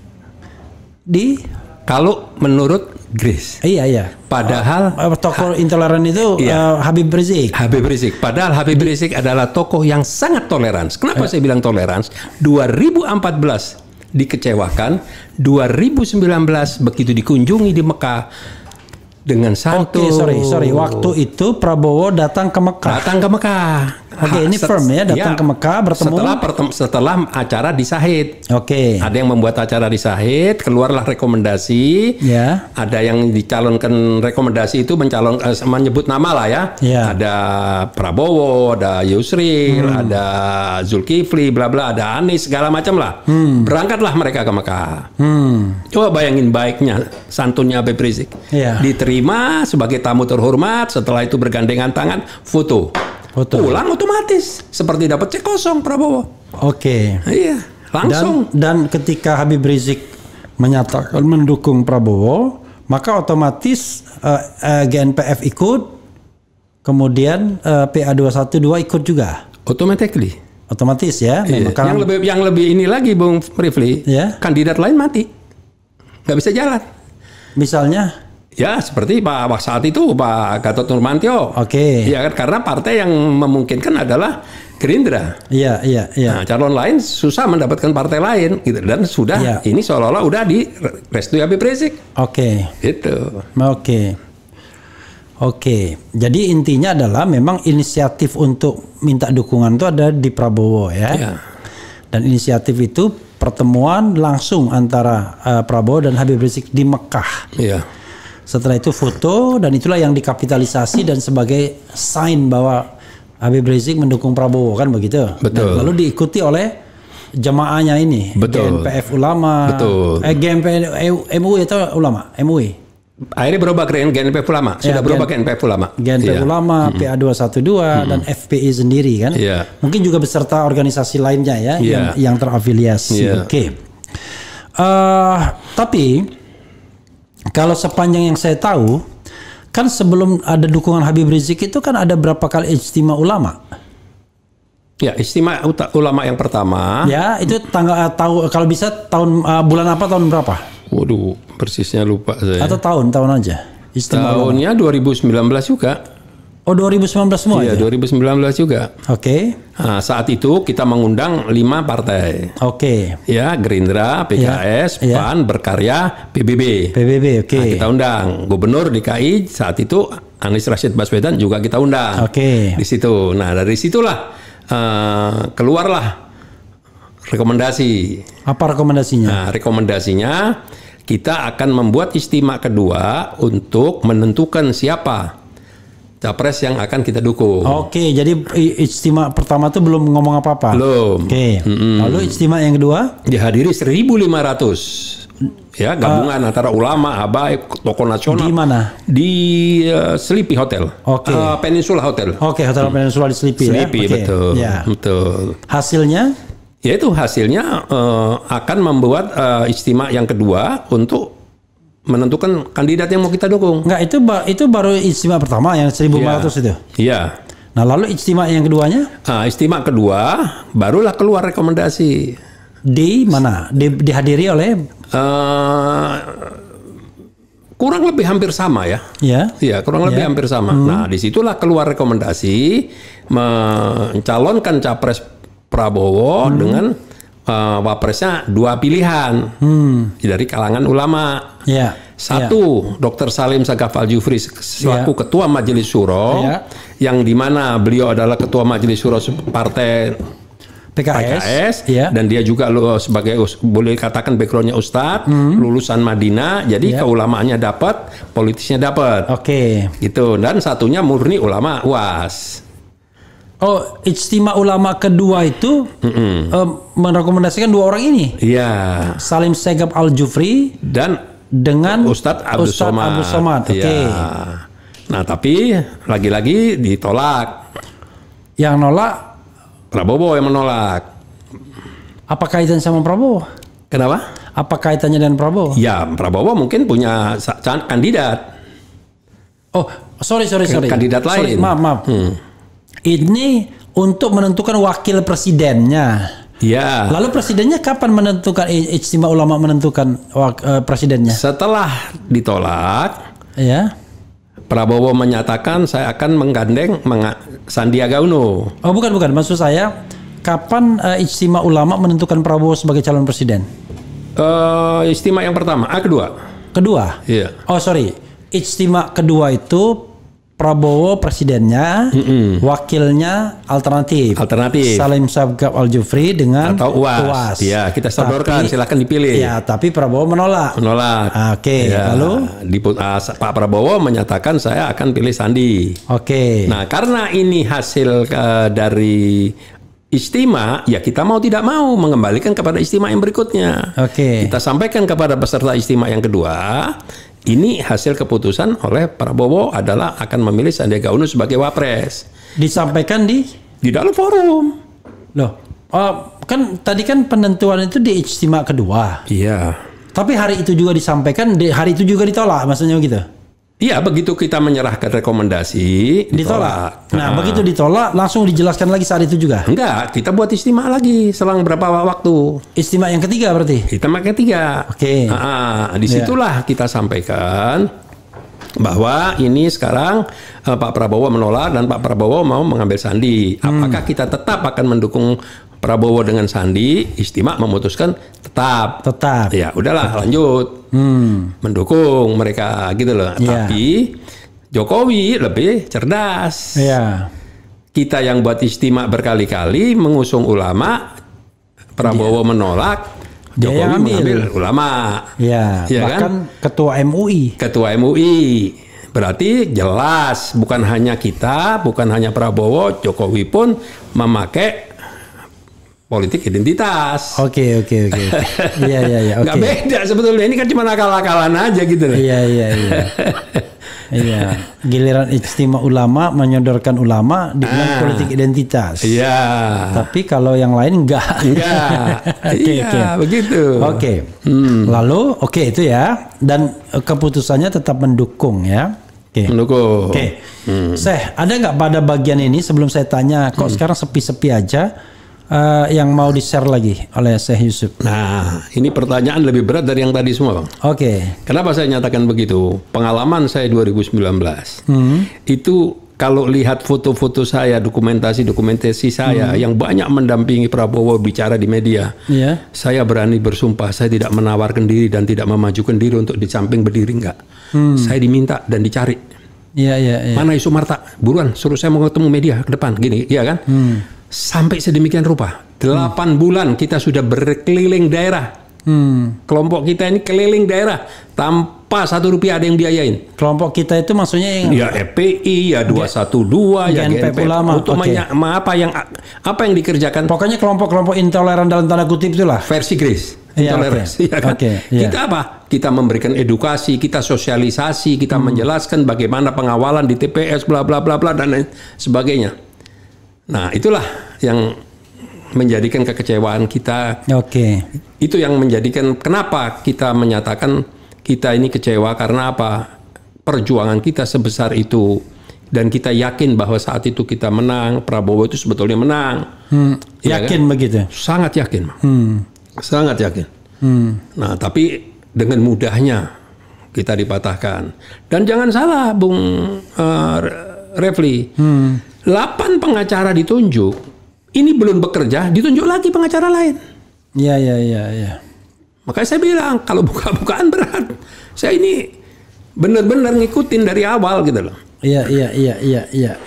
Kalau menurut Grace. Iya. Padahal tokoh intoleran itu Habib Rizik. Habib Rizik. Padahal Habib Rizik adalah tokoh yang sangat toleransi. Kenapa saya bilang toleransi? 2014 dikecewakan, 2019 begitu dikunjungi di Mekah dengan santun. Oke, sorry. Waktu itu Prabowo datang ke Mekah. Oke, ini firm ya, datang ke Mekah bertemu. Setelah acara di Sahid. Oke. Ada yang membuat acara di Sahid, keluarlah rekomendasi. Ya. Ada yang dicalonkan, rekomendasi itu menyebut nama lah ya. Ada Prabowo, ada Yusril, ada Zulkifli, bla bla, ada Anies, segala macam lah. Berangkatlah mereka ke Mekah. Coba bayangin baiknya santunnya Habib Rizik. Diterima sebagai tamu terhormat, setelah itu bergandengan tangan, foto. Pulang otomatis seperti dapat cek kosong Prabowo. Oke. Iya, langsung. Dan ketika Habib Rizik menyatakan mendukung Prabowo, maka otomatis GNPF ikut, kemudian PA212 ikut juga. Otomatis ya. Iya. Yang lebih ini lagi Bung Rifli, kandidat lain mati, nggak bisa jalan. Misalnya? Ya, seperti saat itu Pak Gatot Nurmantio. Oke. Ya kan, karena partai yang memungkinkan adalah Gerindra. Iya. Nah, calon lain susah mendapatkan partai lain gitu, dan sudah ini seolah-olah udah di restui Habib Rizik. Oke. Gitu. Oke. Jadi intinya adalah memang inisiatif untuk minta dukungan itu ada di Prabowo ya. Dan inisiatif itu pertemuan langsung antara Prabowo dan Habib Rizik di Mekah. Iya. Setelah itu foto, dan itulah yang dikapitalisasi dan sebagai sign bahwa Habib Rizik mendukung Prabowo, kan begitu. Betul. Dan lalu diikuti oleh jemaahnya ini. Betul. GNPF Ulama. Betul. GNPF MUI atau Ulama? MUI. Akhirnya berubah ke GNPF Ulama. Sudah berubah ke GNPF Ulama. GNPF Ulama, PA212 dan FPI sendiri kan. Mungkin juga beserta organisasi lainnya ya yang terafiliasi. Oke. Tapi kalau sepanjang yang saya tahu, kan sebelum ada dukungan Habib Rizik itu kan ada berapa kali ijtima ulama? Ya, ijtima ulama yang pertama. Ya, itu kalau bisa bulan apa, tahun berapa? Waduh, persisnya lupa saya. Atau tahun aja. Tahunnya 2019 juga. Oh, 2019 semua? Iya, 2019 juga. Oke. Nah, saat itu kita mengundang 5 partai. Oke. Ya, Gerindra, PKS, PAN, Berkarya, PBB. Oke. Nah, kita undang Gubernur DKI saat itu Anies Rashid Baswedan juga kita undang. Oke. Di situ. Nah, dari situlah keluarlah rekomendasi. Apa rekomendasinya? Nah, rekomendasinya kita akan membuat ijtima kedua untuk menentukan siapa capres yang akan kita dukung. Oke, jadi ijtima pertama itu belum ngomong apa-apa. Belum. Oke. Lalu ijtima yang kedua dihadiri 1.500. Ya, gabungan antara ulama, habaib, tokoh nasional. Di mana? Di Sleepy Hotel. Oke. Peninsula Hotel. Oke, Hotel Peninsula di Sleepy ya. Sleepy, betul. Ya. Betul. Hasilnya? Yaitu hasilnya akan membuat ijtima yang kedua untuk menentukan kandidat yang mau kita dukung. Enggak, itu baru ijtima pertama yang 1.500 itu. Iya. Nah, lalu ijtima yang keduanya? Ijtima kedua barulah keluar rekomendasi. Di mana? Dihadiri oleh kurang lebih hampir sama ya. Iya, kurang lebih hampir sama. Nah, disitulah keluar rekomendasi mencalonkan capres Prabowo dengan wapresnya 2 pilihan dari kalangan ulama. Ya. Satu, Dr. Salim Sagaf Al-Jufri selaku Ketua Majelis Syuro, yang dimana beliau adalah Ketua Majelis Syuro Partai PKS, dan dia juga sebagai boleh katakan backgroundnya Ustadz, lulusan Madinah, jadi keulamaannya dapat, politisnya dapat. Gitu. Dan satunya murni ulama UAS. Oh, ijtima ulama kedua itu merekomendasikan 2 orang ini. Iya. Salim Segaf Al-Jufri dan dengan Ustadz Abdul Somad. Oke. Nah, tapi lagi-lagi ditolak. Yang nolak Prabowo yang menolak. Apa kaitannya sama Prabowo? Kenapa? Apa kaitannya dengan Prabowo? Ya, Prabowo mungkin punya kandidat. Oh, sorry. Kandidat lain. Maaf. Ini untuk menentukan wakil presidennya. Ya. Lalu presidennya kapan menentukan, ijtima ulama menentukan presidennya? Setelah ditolak, ya. Prabowo menyatakan saya akan menggandeng Sandiaga Uno. Oh, bukan. Maksud saya, kapan ijtima ulama menentukan Prabowo sebagai calon presiden? Ijtima yang pertama, kedua. Kedua? Iya. Oh, sorry. Ijtima kedua itu Prabowo presidennya, wakilnya alternatif. Salim Segaf Al-Jufri dengan atau UAS. Ya, kita sodorkan, silakan dipilih. Ya, tapi Prabowo menolak. Oke. Ya, lalu Pak Prabowo menyatakan saya akan pilih Sandi. Oke. Nah, karena ini hasil dari ijtima, ya kita mau tidak mau mengembalikan kepada ijtima yang berikutnya. Kita sampaikan kepada peserta ijtima yang kedua. Ini hasil keputusan oleh Prabowo adalah akan memilih Sandiaga Uno sebagai wapres. Disampaikan di dalam forum. Loh, kan tadi kan penentuan itu di ijtima kedua. Iya. Tapi hari itu juga disampaikan, hari itu juga ditolak, maksudnya begitu? Iya, begitu kita menyerahkan rekomendasi, ditolak. Nah, begitu ditolak, langsung dijelaskan lagi saat itu juga? Enggak, kita buat ijtima lagi selang berapa waktu. Ijtima yang ketiga berarti? Ijtima ketiga. Disitulah kita sampaikan bahwa ini sekarang Pak Prabowo menolak dan Pak Prabowo mau mengambil Sandi. Apakah kita tetap akan mendukung Prabowo dengan Sandi? Ijtima memutuskan tetap. Ya udahlah, lanjut. Mendukung mereka gitu loh. Tapi Jokowi lebih cerdas. Kita yang buat ijtima berkali-kali mengusung ulama, Prabowo menolak, Jokowi mengambil ulama. Bahkan kan? Ketua MUI. Berarti jelas bukan hanya kita, bukan hanya Prabowo, Jokowi pun memakai politik identitas. Oke. Iya. Nggak beda sebetulnya, ini kan cuma akal-akalan aja gitu loh. Iya. Giliran ijtima ulama menyodorkan ulama dengan politik identitas. Iya. Tapi kalau yang lain enggak. Iya, begitu. Lalu itu ya, dan keputusannya tetap mendukung ya. Mendukung. Syekh, ada nggak pada bagian ini sebelum saya tanya, kok sekarang sepi-sepi aja? Yang mau di-share lagi oleh Syekh Yusuf. Nah, ini pertanyaan lebih berat dari yang tadi semua, Bang. Kenapa saya nyatakan begitu? Pengalaman saya 2019. Itu kalau lihat foto-foto saya, dokumentasi saya yang banyak mendampingi Prabowo bicara di media. Saya berani bersumpah saya tidak menawarkan diri dan tidak memajukan diri untuk di samping berdiri, enggak. Saya diminta dan dicari. Mana Yusuf Marta? Buruan, suruh saya mau ketemu media ke depan gini, iya kan? Sampai sedemikian rupa 8 bulan kita sudah berkeliling daerah. Kelompok kita ini keliling daerah tanpa 1 rupiah ada yang biayain. Kelompok kita itu maksudnya yang FPI, 212, GNPF ulama. Apa yang dikerjakan? Pokoknya kelompok-kelompok intoleran dalam tanda kutip itulah. Versi Grace. Kita apa? Kita memberikan edukasi, kita sosialisasi, kita menjelaskan bagaimana pengawalan di TPS, bla bla bla bla dan lain sebagainya. Nah, itulah yang menjadikan kekecewaan kita. Itu yang menjadikan kenapa kita menyatakan kita ini kecewa, karena apa? Perjuangan kita sebesar itu dan kita yakin bahwa saat itu kita menang, Prabowo itu sebetulnya menang. Yakin kan? Begitu? Sangat yakin. Sangat yakin. Nah, tapi dengan mudahnya kita dipatahkan. Dan jangan salah, Bung Refli. 8 pengacara ditunjuk, ini belum bekerja, ditunjuk lagi pengacara lain. Iya. Makanya saya bilang kalau buka-bukaan berat. Saya ini benar-benar ngikutin dari awal gitu loh. Iya.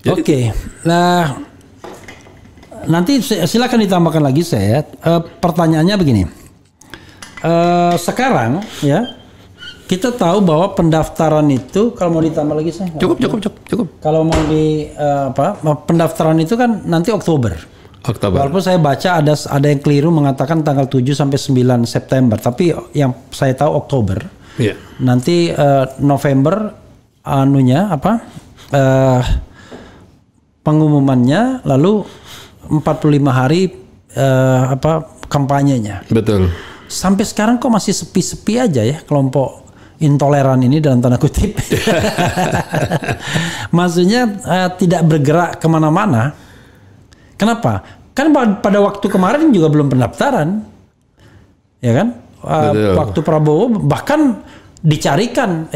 Oke. Nah, nanti silakan ditambahkan lagi saya. Pertanyaannya begini. Sekarang ya kita tahu bahwa pendaftaran itu kalau mau ditambah lagi saya. Cukup. Kalau mau pendaftaran itu kan nanti Oktober. Walaupun saya baca ada yang keliru mengatakan tanggal 7 sampai 9 September, tapi yang saya tahu Oktober. Iya. Nanti November pengumumannya, lalu 45 hari kampanyenya. Betul. Sampai sekarang kok masih sepi-sepi aja ya kelompok intoleran ini dalam tanda kutip. Maksudnya tidak bergerak kemana-mana. Kenapa? Kan pada waktu kemarin juga belum pendaftaran, ya kan? Waktu Prabowo bahkan dicarikan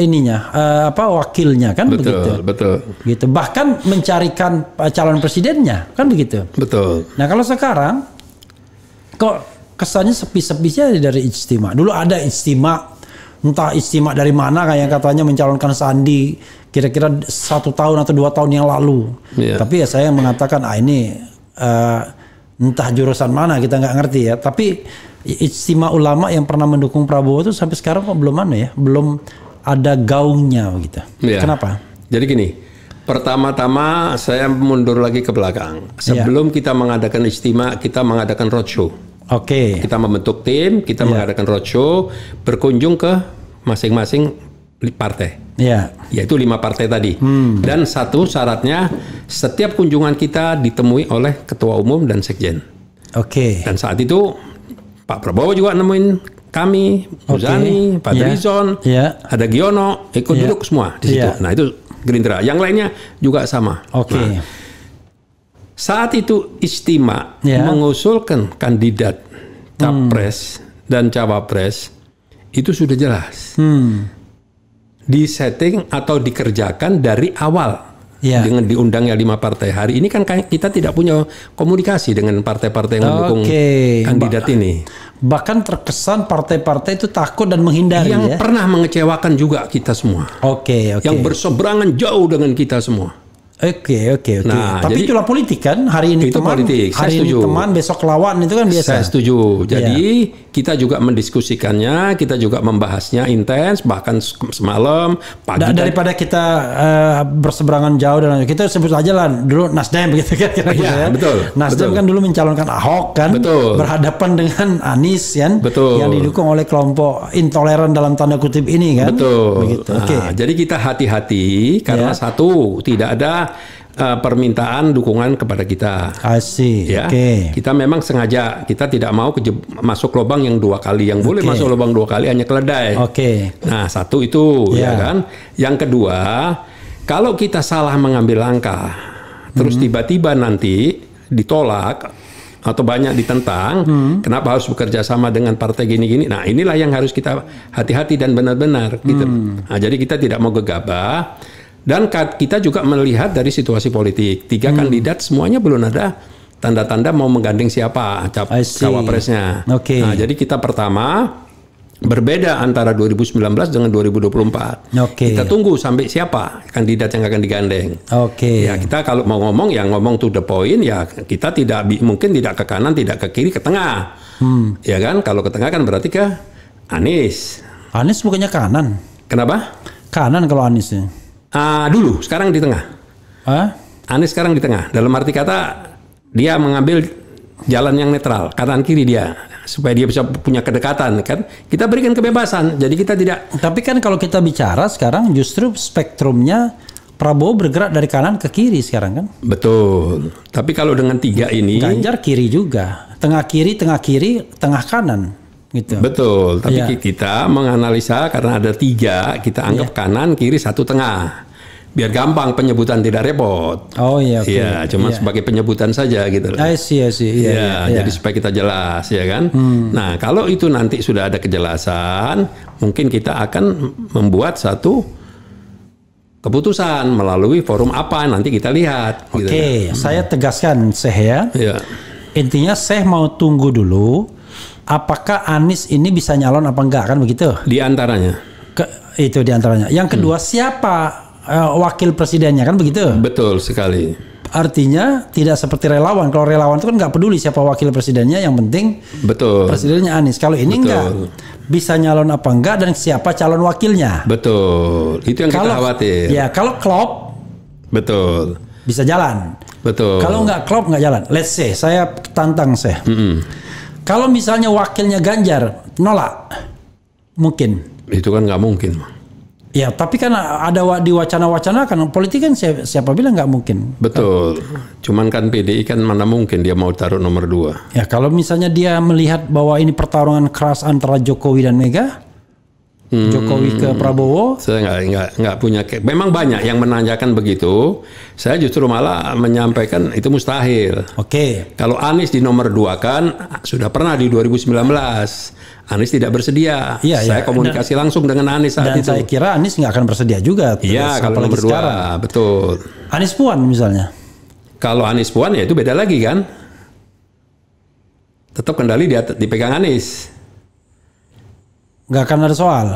wakilnya kan. Betul. Gitu. Bahkan mencarikan calon presidennya kan begitu. Betul. Nah kalau sekarang kok kesannya sepi-sepi aja dari ijtima. Dulu ada ijtima, entah ijtima dari mana kayak katanya mencalonkan Sandi kira-kira 1 tahun atau 2 tahun yang lalu. Yeah. Tapi ya saya mengatakan ini entah jurusan mana kita nggak ngerti ya. Tapi ijtima ulama yang pernah mendukung Prabowo itu sampai sekarang kok belum belum ada gaungnya gitu. Yeah. Kenapa? Jadi gini, pertama-tama saya mundur lagi ke belakang. Sebelum kita mengadakan ijtima, kita mengadakan roadshow. Oke. Kita membentuk tim, kita mengadakan roadshow, berkunjung ke masing-masing partai. Yaitu 5 partai tadi. Dan satu syaratnya setiap kunjungan kita ditemui oleh ketua umum dan sekjen. Oke. Dan saat itu Pak Prabowo juga nemuin kami, Muzani, Pak Drizon, ada Giono, ikut duduk semua di situ. Nah itu Gerindra. Yang lainnya juga sama. Oke. Nah, saat itu ijtima mengusulkan kandidat capres dan cawapres itu sudah jelas. Disetting atau dikerjakan dari awal dengan diundangnya 5 partai. Hari ini kan kita tidak punya komunikasi dengan partai-partai yang mendukung kandidat ini. Bahkan terkesan partai-partai itu takut dan menghindari. Yang pernah mengecewakan juga kita semua. Oke. Yang berseberangan jauh dengan kita semua. Oke. Nah, tapi itulah politik kan, hari ini itu teman, politik. hari ini teman, besok lawan, itu kan biasa. Saya setuju. Jadi kita juga mendiskusikannya, kita juga membahasnya intens, bahkan semalam pagi. Daripada kita berseberangan jauh dan kita sebut aja lah dulu Nasdem gitu kan. Betul. Nasdem kan dulu mencalonkan Ahok kan, berhadapan dengan Anies kan, yang didukung oleh kelompok intoleran dalam tanda kutip ini kan. Betul. Nah, jadi kita hati-hati karena satu tidak ada permintaan dukungan kepada kita. Asik. Kita memang sengaja kita tidak mau masuk lubang yang 2 kali. Yang boleh masuk lubang 2 kali hanya keledai. Nah, satu itu ya kan. Yang kedua, kalau kita salah mengambil langkah, terus tiba-tiba nanti ditolak atau banyak ditentang, kenapa harus bekerja sama dengan partai gini-gini? Nah, inilah yang harus kita hati-hati dan benar-benar gitu. Nah, jadi kita tidak mau gegabah. Dan kita juga melihat dari situasi politik. 3 kandidat semuanya belum ada tanda-tanda mau menggandeng siapa cawapresnya. Nah, jadi kita pertama berbeda antara 2019 dengan 2024. Kita tunggu sampai siapa kandidat yang akan digandeng. Ya, kita kalau mau ngomong ya ngomong to the point ya, kita mungkin tidak ke kanan, tidak ke kiri, ke tengah. Ya kan? Kalau ke tengah kan berarti ke Anies. Anies bukannya kanan. Kenapa? Kanan kalau Anies ya. Dulu, sekarang di tengah. Anies sekarang di tengah. Dalam arti kata dia mengambil jalan yang netral, kanan kiri dia, supaya dia bisa punya kedekatan kan. Kita berikan kebebasan. Jadi kita tidak. Tapi kan kalau kita bicara sekarang justru spektrumnya Prabowo bergerak dari kanan ke kiri sekarang kan. Betul. Tapi kalau dengan 3 ini, Ganjar kiri juga, tengah kiri, tengah kanan. Gitu. Betul. Tapi kita menganalisa karena ada 3, kita anggap kanan, kiri, 1 tengah. Biar gampang penyebutan, tidak repot. Iya, cuma sebagai penyebutan saja gitu. Jadi supaya kita jelas ya kan. Nah, kalau itu nanti sudah ada kejelasan, mungkin kita akan membuat satu keputusan melalui forum apa nanti kita lihat. Saya tegaskan ya. Intinya saya mau tunggu dulu apakah Anies ini bisa nyalon apa enggak, kan begitu? Di antaranya. Itu di antaranya. Yang kedua siapa wakil presidennya, kan begitu? Betul sekali. Artinya tidak seperti relawan. Kalau relawan itu kan nggak peduli siapa wakil presidennya, yang penting Betul. presidennya Anies. Kalau ini Betul. enggak, bisa nyalon apa enggak dan siapa calon wakilnya. Betul. Itu yang kita khawatir. Ya, kalau klop Betul. bisa jalan. Betul. Kalau nggak klop nggak jalan. Let's say saya tantang saya. Kalau misalnya wakilnya Ganjar nolak, mungkin. Itu kan nggak mungkin. Ya, tapi kan ada di wacana-wacana kan politik kan siapa bilang nggak mungkin. Betul. Cuman kan PDI kan mana mungkin dia mau taruh nomor 2. Ya, kalau misalnya dia melihat bahwa ini pertarungan keras antara Jokowi dan Mega, Jokowi ke Prabowo. Saya nggak punya. Memang banyak yang menanyakan begitu. Saya justru malah menyampaikan itu mustahil. Oke. Kalau Anies di nomor 2 kan sudah pernah di 2019. Anies tidak bersedia. Iya, Saya komunikasi langsung dengan Anies saat Dan itu. saya kira Anies nggak akan bersedia juga. Iya, kalau apalagi nomor 2, sekarang. betul. Anies Puan misalnya. Kalau Anies Puan ya itu beda lagi kan. Tetap kendali dipegang Anies. Nggak akan ada soal.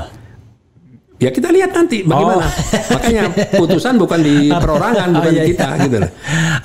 Ya kita lihat nanti bagaimana. Makanya putusan bukan di perorangan, bukan di kita gitu loh.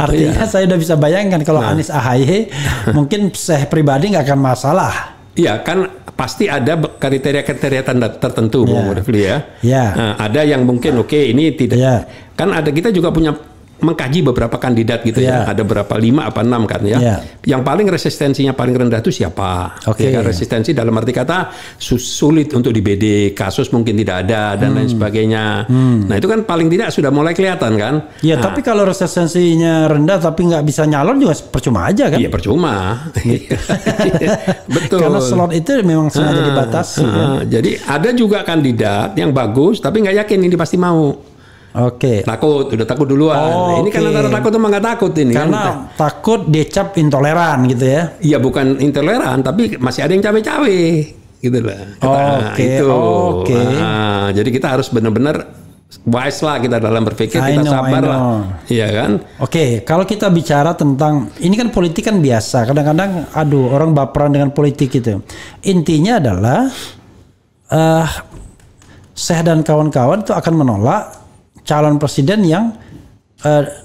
Artinya saya udah bisa bayangkan kalau Anies AHY mungkin saya pribadi nggak akan masalah. Iya kan pasti ada kriteria-kriteria tertentu Bung Refli ya. Ya. Nah, ada yang mungkin oke, ini tidak. Ya. Kan ada, kita juga punya mengkaji beberapa kandidat gitu ya. Ada berapa, 5 apa 6 kan ya. Yang paling resistensinya paling rendah itu siapa? Oke. Ya, resistensi dalam arti kata sulit untuk di BD, kasus mungkin tidak ada dan lain sebagainya. Nah itu kan paling tidak sudah mulai kelihatan kan. Ya, tapi kalau resistensinya rendah tapi nggak bisa nyalon juga percuma aja kan? Iya percuma. Betul. Karena slot itu memang sengaja dibatasi. Kan? Jadi ada juga kandidat yang bagus tapi nggak yakin ini pasti mau. Oke. Udah takut duluan. Nah, ini kan antara takut sama nggak takut ini. Karena takut dicap intoleran gitu ya. Iya bukan intoleran tapi masih ada yang cawe-cawe gitu lah. Oke. Nah, jadi kita harus benar-benar wise lah kita dalam berpikir, kita sabar lah. Iya kan? Oke, kalau kita bicara tentang ini kan politik kan biasa. Kadang-kadang orang baperan dengan politik itu. Intinya adalah Syekh dan kawan-kawan itu akan menolak calon presiden yang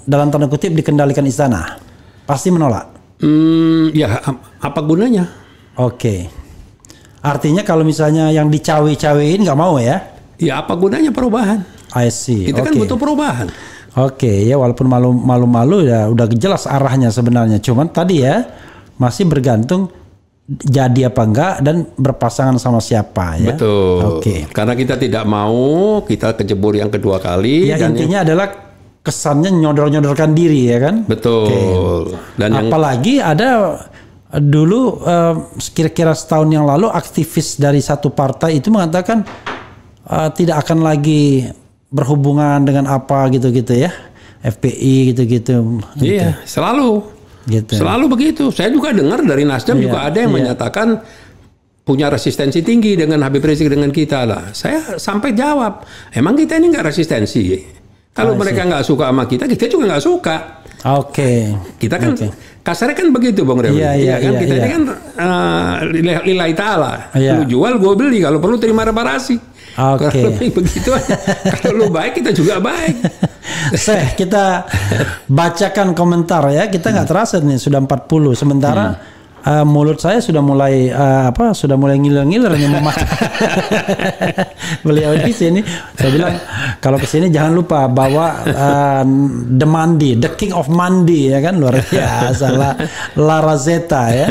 dalam tanda kutip dikendalikan istana. Pasti menolak. Ya apa gunanya? Oke. Artinya kalau misalnya yang dicawe-cawein nggak mau ya? Ya apa gunanya perubahan? I see. Kita kan butuh perubahan. Oke, ya walaupun malu-malu ya udah jelas arahnya sebenarnya. Cuman tadi ya masih bergantung jadi apa enggak dan berpasangan sama siapa ya. Betul. Oke. Karena kita tidak mau kita kejebur yang kedua kali. Ya intinya adalah kesannya nyodor-nyodorkan diri ya kan. Betul. Dan apalagi ada dulu kira-kira setahun yang lalu aktivis dari satu partai itu mengatakan tidak akan lagi berhubungan dengan apa gitu-gitu ya. FPI gitu-gitu. Iya, selalu. Gitu. Selalu begitu. Saya juga dengar dari Nasdem juga ada yang menyatakan punya resistensi tinggi dengan Habib Rizik dengan kita lah. Saya sampai jawab, emang kita ini nggak resistensi? Kalau mereka nggak suka sama kita juga nggak suka. Oke. Kita kan kasarnya kan begitu Bang Rewi. Kita ini kan lillahi ta'ala. Lu jual, gue beli. Kalau perlu terima reparasi. Kalau begitu aja. Kalau lu baik, kita juga baik. Kita bacakan komentar ya. Kita nggak terasa nih sudah 40. Sementara mulut saya sudah mulai sudah mulai ngiler-ngiler nih memakan. Beliau di sini saya bilang kalau ke sini jangan lupa bawa the mandi, the king of mandi ya kan, luar biasa La Rosetta ya.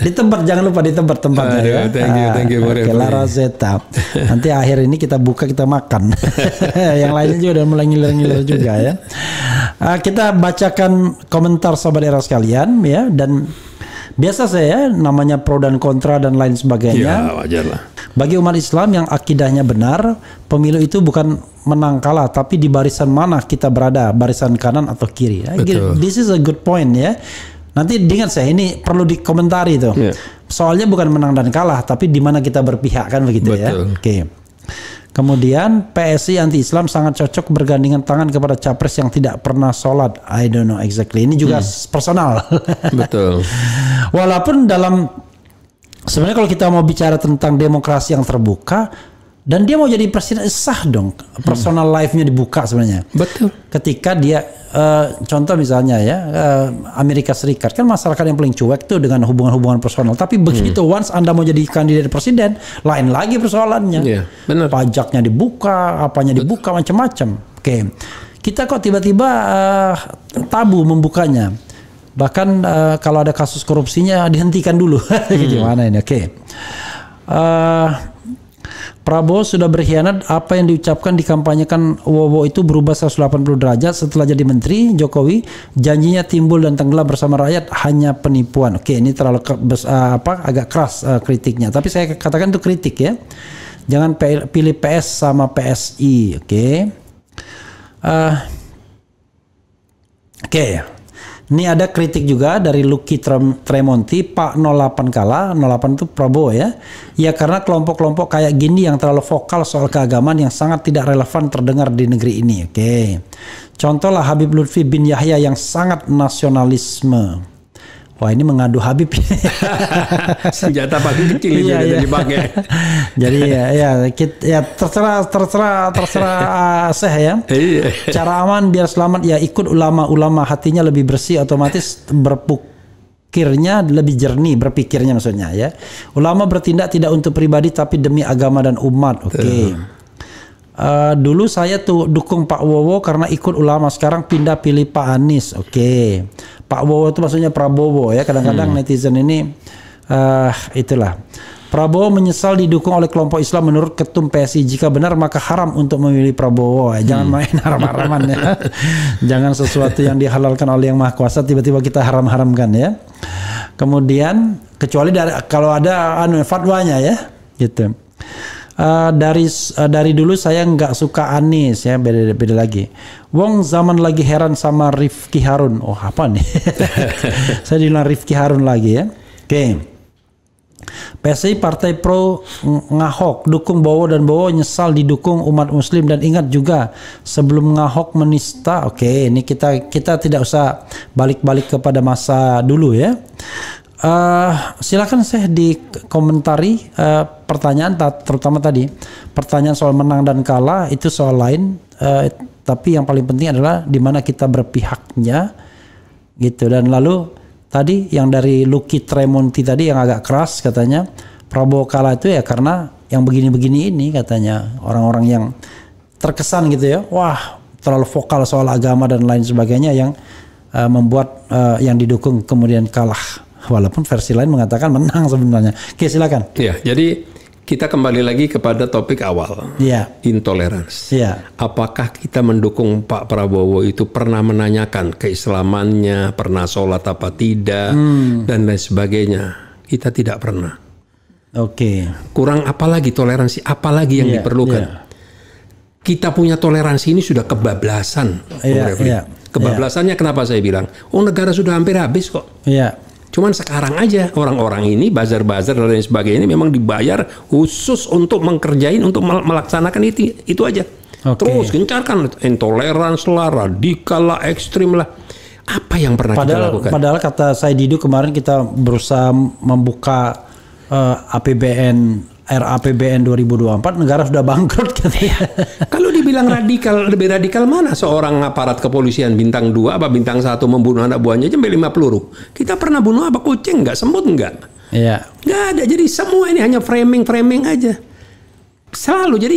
Di tempat, jangan lupa di tempatnya ya. Thank you. La Rosetta. Nanti akhir ini kita buka, kita makan. Yang lainnya juga udah mulai ngiler-ngiler juga ya. Kita bacakan komentar sobat era sekalian ya, dan biasa saya namanya pro dan kontra dan lain sebagainya. Ya, wajar lah. Bagi umat Islam yang akidahnya benar, pemilu itu bukan menang kalah, tapi di barisan mana kita berada, barisan kanan atau kiri. This is a good point ya. Nanti ingat saya, ini perlu dikomentari tuh. Yeah. Soalnya bukan menang dan kalah, tapi di mana kita berpihak kan begitu. Betul. Ya. Oke. Kemudian PSI anti-Islam sangat cocok bergandengan tangan kepada capres yang tidak pernah sholat. I don't know exactly. Ini juga personal. Betul. Walaupun dalam sebenarnya kalau kita mau bicara tentang demokrasi yang terbuka dan dia mau jadi presiden sah dong, personal life-nya dibuka sebenarnya. Betul. Ketika dia contoh misalnya ya Amerika Serikat kan masyarakat yang paling cuek tuh dengan hubungan-hubungan personal. Tapi begitu once Anda mau jadi kandidat presiden, lain lagi persoalannya. Iya, benar. Pajaknya dibuka, apanya dibuka macam-macam. Oke. Kita kok tiba-tiba tabu membukanya. Bahkan kalau ada kasus korupsinya dihentikan dulu. Gimana ini? Oke. Prabowo sudah berkhianat, apa yang diucapkan dikampanyekan Wowo itu berubah 180 derajat setelah jadi menteri. Jokowi janjinya timbul dan tenggelam bersama rakyat hanya penipuan. Oke, ini terlalu agak keras kritiknya, tapi saya katakan itu kritik ya. Jangan pilih PS sama PSI. Oke. Ini ada kritik juga dari Lucky Tremonti, Pak 08 kalah, 08 itu Prabowo ya. Ya karena kelompok-kelompok kayak gini yang terlalu vokal soal keagamaan yang sangat tidak relevan terdengar di negeri ini. Oke. Contoh lah Habib Lutfi bin Yahya yang sangat nasionalisme. Wah ini mengadu Habib. Senjata paling kecil itu udah dipakai. Jadi ya terserah Syekh ya. Cara aman biar selamat ya ikut ulama-ulama, hatinya lebih bersih, otomatis berpikirnya lebih jernih, berpikirnya maksudnya ya. Ulama bertindak tidak untuk pribadi tapi demi agama dan umat. Oke. Dulu saya tuh dukung Pak Wowo karena ikut ulama, sekarang pindah pilih Pak Anies. Oke. Pak Wowo itu maksudnya Prabowo ya. Kadang-kadang netizen ini itulah. Prabowo menyesal didukung oleh kelompok Islam menurut Ketum PSI. Jika benar maka haram untuk memilih Prabowo. Jangan main haram-haraman ya. Jangan sesuatu yang dihalalkan oleh Yang Maha Kuasa tiba-tiba kita haram-haramkan ya. Kemudian kecuali kalau ada fatwanya ya gitu. Dari dulu saya nggak suka Anies ya, beda lagi. Wong zaman lagi heran sama Rifki Harun. Oh apa nih? Saya bilang Rifki Harun lagi ya. Oke. PSI Partai Pro ngahok, dukung Bowo dan Bowo nyesal didukung umat Muslim dan ingat juga sebelum ngahok menista. Oke, ini kita tidak usah balik-balik kepada masa dulu ya. Silakan saya dikomentari pertanyaan terutama tadi pertanyaan soal menang dan kalah itu soal lain, tapi yang paling penting adalah di mana kita berpihaknya gitu. Dan lalu tadi yang dari Lucky Tremonti tadi yang agak keras katanya Prabowo kalah itu ya karena yang begini-begini ini katanya orang-orang yang terkesan gitu ya, wah terlalu vokal soal agama dan lain sebagainya yang membuat yang didukung kemudian kalah. Walaupun versi lain mengatakan menang sebenarnya. Oke silakan. Ya, jadi kita kembali lagi kepada topik awal. Ya. Intoleransi. Ya. Apakah kita mendukung Pak Prabowo itu pernah menanyakan keislamannya, pernah sholat apa tidak, dan lain sebagainya? Kita tidak pernah. Oke. Kurang apalagi toleransi, apalagi yang diperlukan? Kita punya toleransi ini sudah kebablasan. Kebablasannya kenapa saya bilang? Oh negara sudah hampir habis kok. Iya. Cuman sekarang aja orang-orang ini bazar-bazar dan lain sebagainya ini memang dibayar khusus untuk mengerjain, untuk melaksanakan itu aja. Terus gencarkan intoleransi lah, radikal lah, ekstrim lah. Apa yang pernah kita lakukan? Padahal kata saya Didu kemarin kita berusaha membuka RAPBN 2024, negara sudah bangkrut katanya. Kalau dibilang radikal, lebih radikal mana seorang aparat kepolisian bintang 2 apa bintang 1 membunuh anak buahnya sampai 5 peluru. Kita pernah bunuh apa kucing enggak, semut enggak? Iya. Enggak ada. Jadi semua ini hanya framing aja. Selalu jadi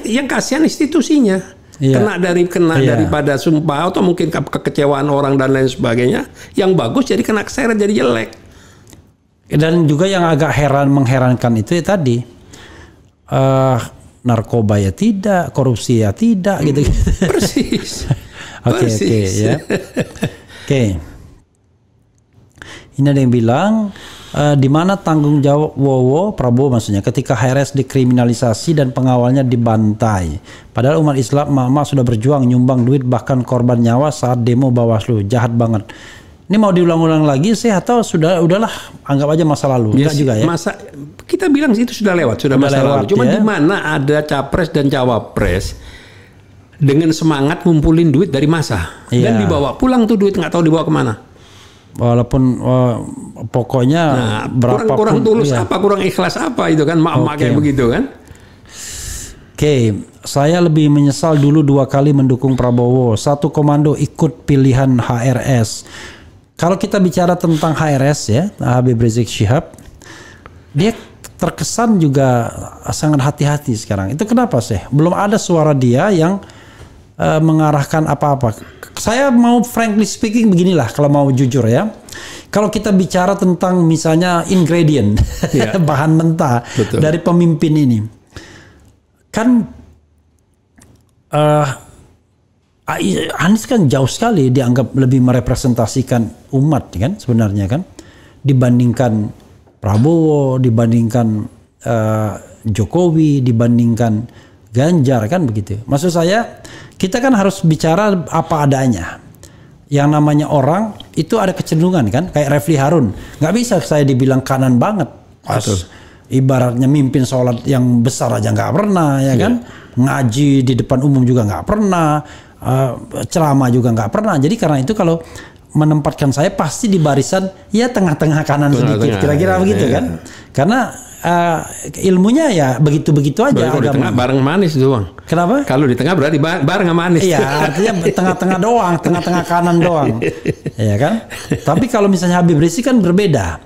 yang kasihan institusinya. Kena daripada sumpah atau mungkin kekecewaan orang dan lain sebagainya. Yang bagus jadi kena keseret jadi jelek. Dan juga yang agak mengherankan itu ya tadi narkoba ya tidak, korupsi ya tidak gitu. Persis. Oke ya. Oke. Ini ada yang bilang di mana tanggung jawab Prabowo maksudnya ketika HRS dikriminalisasi dan pengawalnya dibantai. Padahal umat Islam emak-emak sudah berjuang nyumbang duit bahkan korban nyawa saat demo Bawaslu. Jahat banget. Ini mau diulang-ulang lagi sih atau udahlah anggap aja masa lalu? Enggak juga ya. Kita bilang itu sudah lewat, sudah masa lalu. Cuma di mana ada capres dan cawapres dengan semangat ngumpulin duit dari massa dan dibawa pulang tuh duit nggak tahu dibawa kemana. Walaupun pokoknya berapa kurang tulus ya. apa, kurang ikhlas apa itu kan, mak-mak kayak begitu kan. Oke, saya lebih menyesal dulu 2 kali mendukung Prabowo. 1 komando ikut pilihan HRS. Kalau kita bicara tentang HRS ya, Habib Rizik Syihab, dia terkesan juga sangat hati-hati sekarang. Itu kenapa sih? Belum ada suara dia yang mengarahkan apa-apa. Saya mau frankly speaking beginilah, kalau mau jujur ya. Kalau kita bicara tentang misalnya ingredient, bahan mentah dari pemimpin ini. Kan Anies kan jauh sekali dianggap lebih merepresentasikan umat kan sebenarnya kan, dibandingkan Prabowo, dibandingkan Jokowi, dibandingkan Ganjar kan begitu. Maksud saya kita kan harus bicara apa adanya. Yang namanya orang itu ada kecenderungan kan, kayak Refli Harun, nggak bisa saya dibilang kanan banget. Ibaratnya mimpin sholat yang besar aja nggak pernah ya kan, ngaji di depan umum juga nggak pernah, ceramah juga nggak pernah. Jadi karena itu kalau menempatkan saya pasti di barisan ya tengah-tengah kanan sedikit, kira-kira begitu kan. Karena ilmunya ya begitu-begitu aja. Kalau di tengah bareng manis doang. Kenapa? Kalau di tengah berarti bareng sama manis. Iya, artinya tengah-tengah doang, tengah-tengah kanan doang. Ya kan? Tapi kalau misalnya Habib Rizik kan berbeda.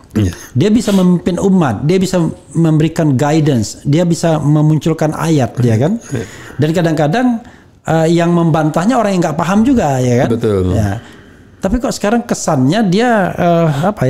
Dia bisa memimpin umat, dia bisa memberikan guidance, dia bisa memunculkan ayat, ya kan? Dan kadang-kadang yang membantahnya orang yang nggak paham juga, ya kan? Betul. Ya. Tapi kok sekarang kesannya dia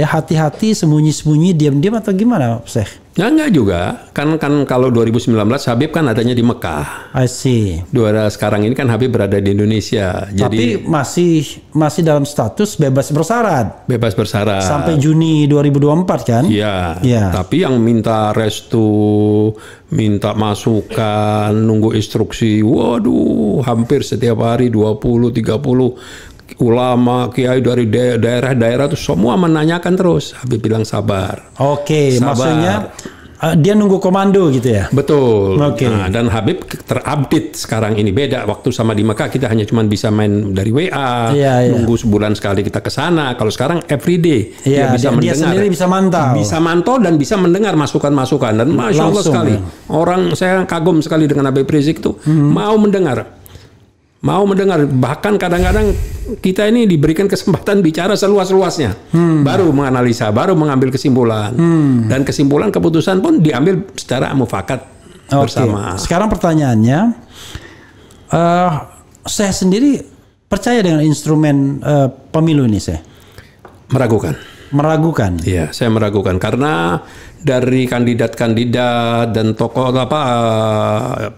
hati-hati, sembunyi-sembunyi, diam-diam atau gimana, Syekh? Ya enggak juga, kan kalau 2019 Habib kan adanya di Mekah. I see. Sekarang ini kan Habib berada di Indonesia. Tapi masih dalam status bebas bersyarat. Bebas bersyarat. Sampai Juni 2024 kan? Iya. Ya. Tapi yang minta restu, minta masukan, nunggu instruksi, waduh, hampir setiap hari 20-30 ulama, kiai dari daerah-daerah tuh semua menanyakan terus. Habib bilang sabar. Oke, sabar. Maksudnya dia nunggu komando gitu ya? Betul. Oke. Nah, dan Habib terupdate sekarang ini beda. Waktu sama di Mekah kita hanya cuma bisa main dari WA, nunggu sebulan sekali kita ke sana. Kalau sekarang everyday dia bisa mendengar. Dia sendiri bisa mantau. Bisa mantau dan bisa mendengar masukan-masukan. Dan Masya Allah sekali. Orang saya kagum sekali dengan Habib Rizik tuh mau mendengar. Bahkan kadang-kadang kita ini diberikan kesempatan bicara seluas-luasnya, baru menganalisa, baru mengambil kesimpulan, dan kesimpulan keputusan pun diambil secara mufakat bersama. Sekarang pertanyaannya, saya sendiri percaya dengan instrumen pemilu ini, saya meragukan. Iya, saya meragukan karena dari kandidat-kandidat dan tokoh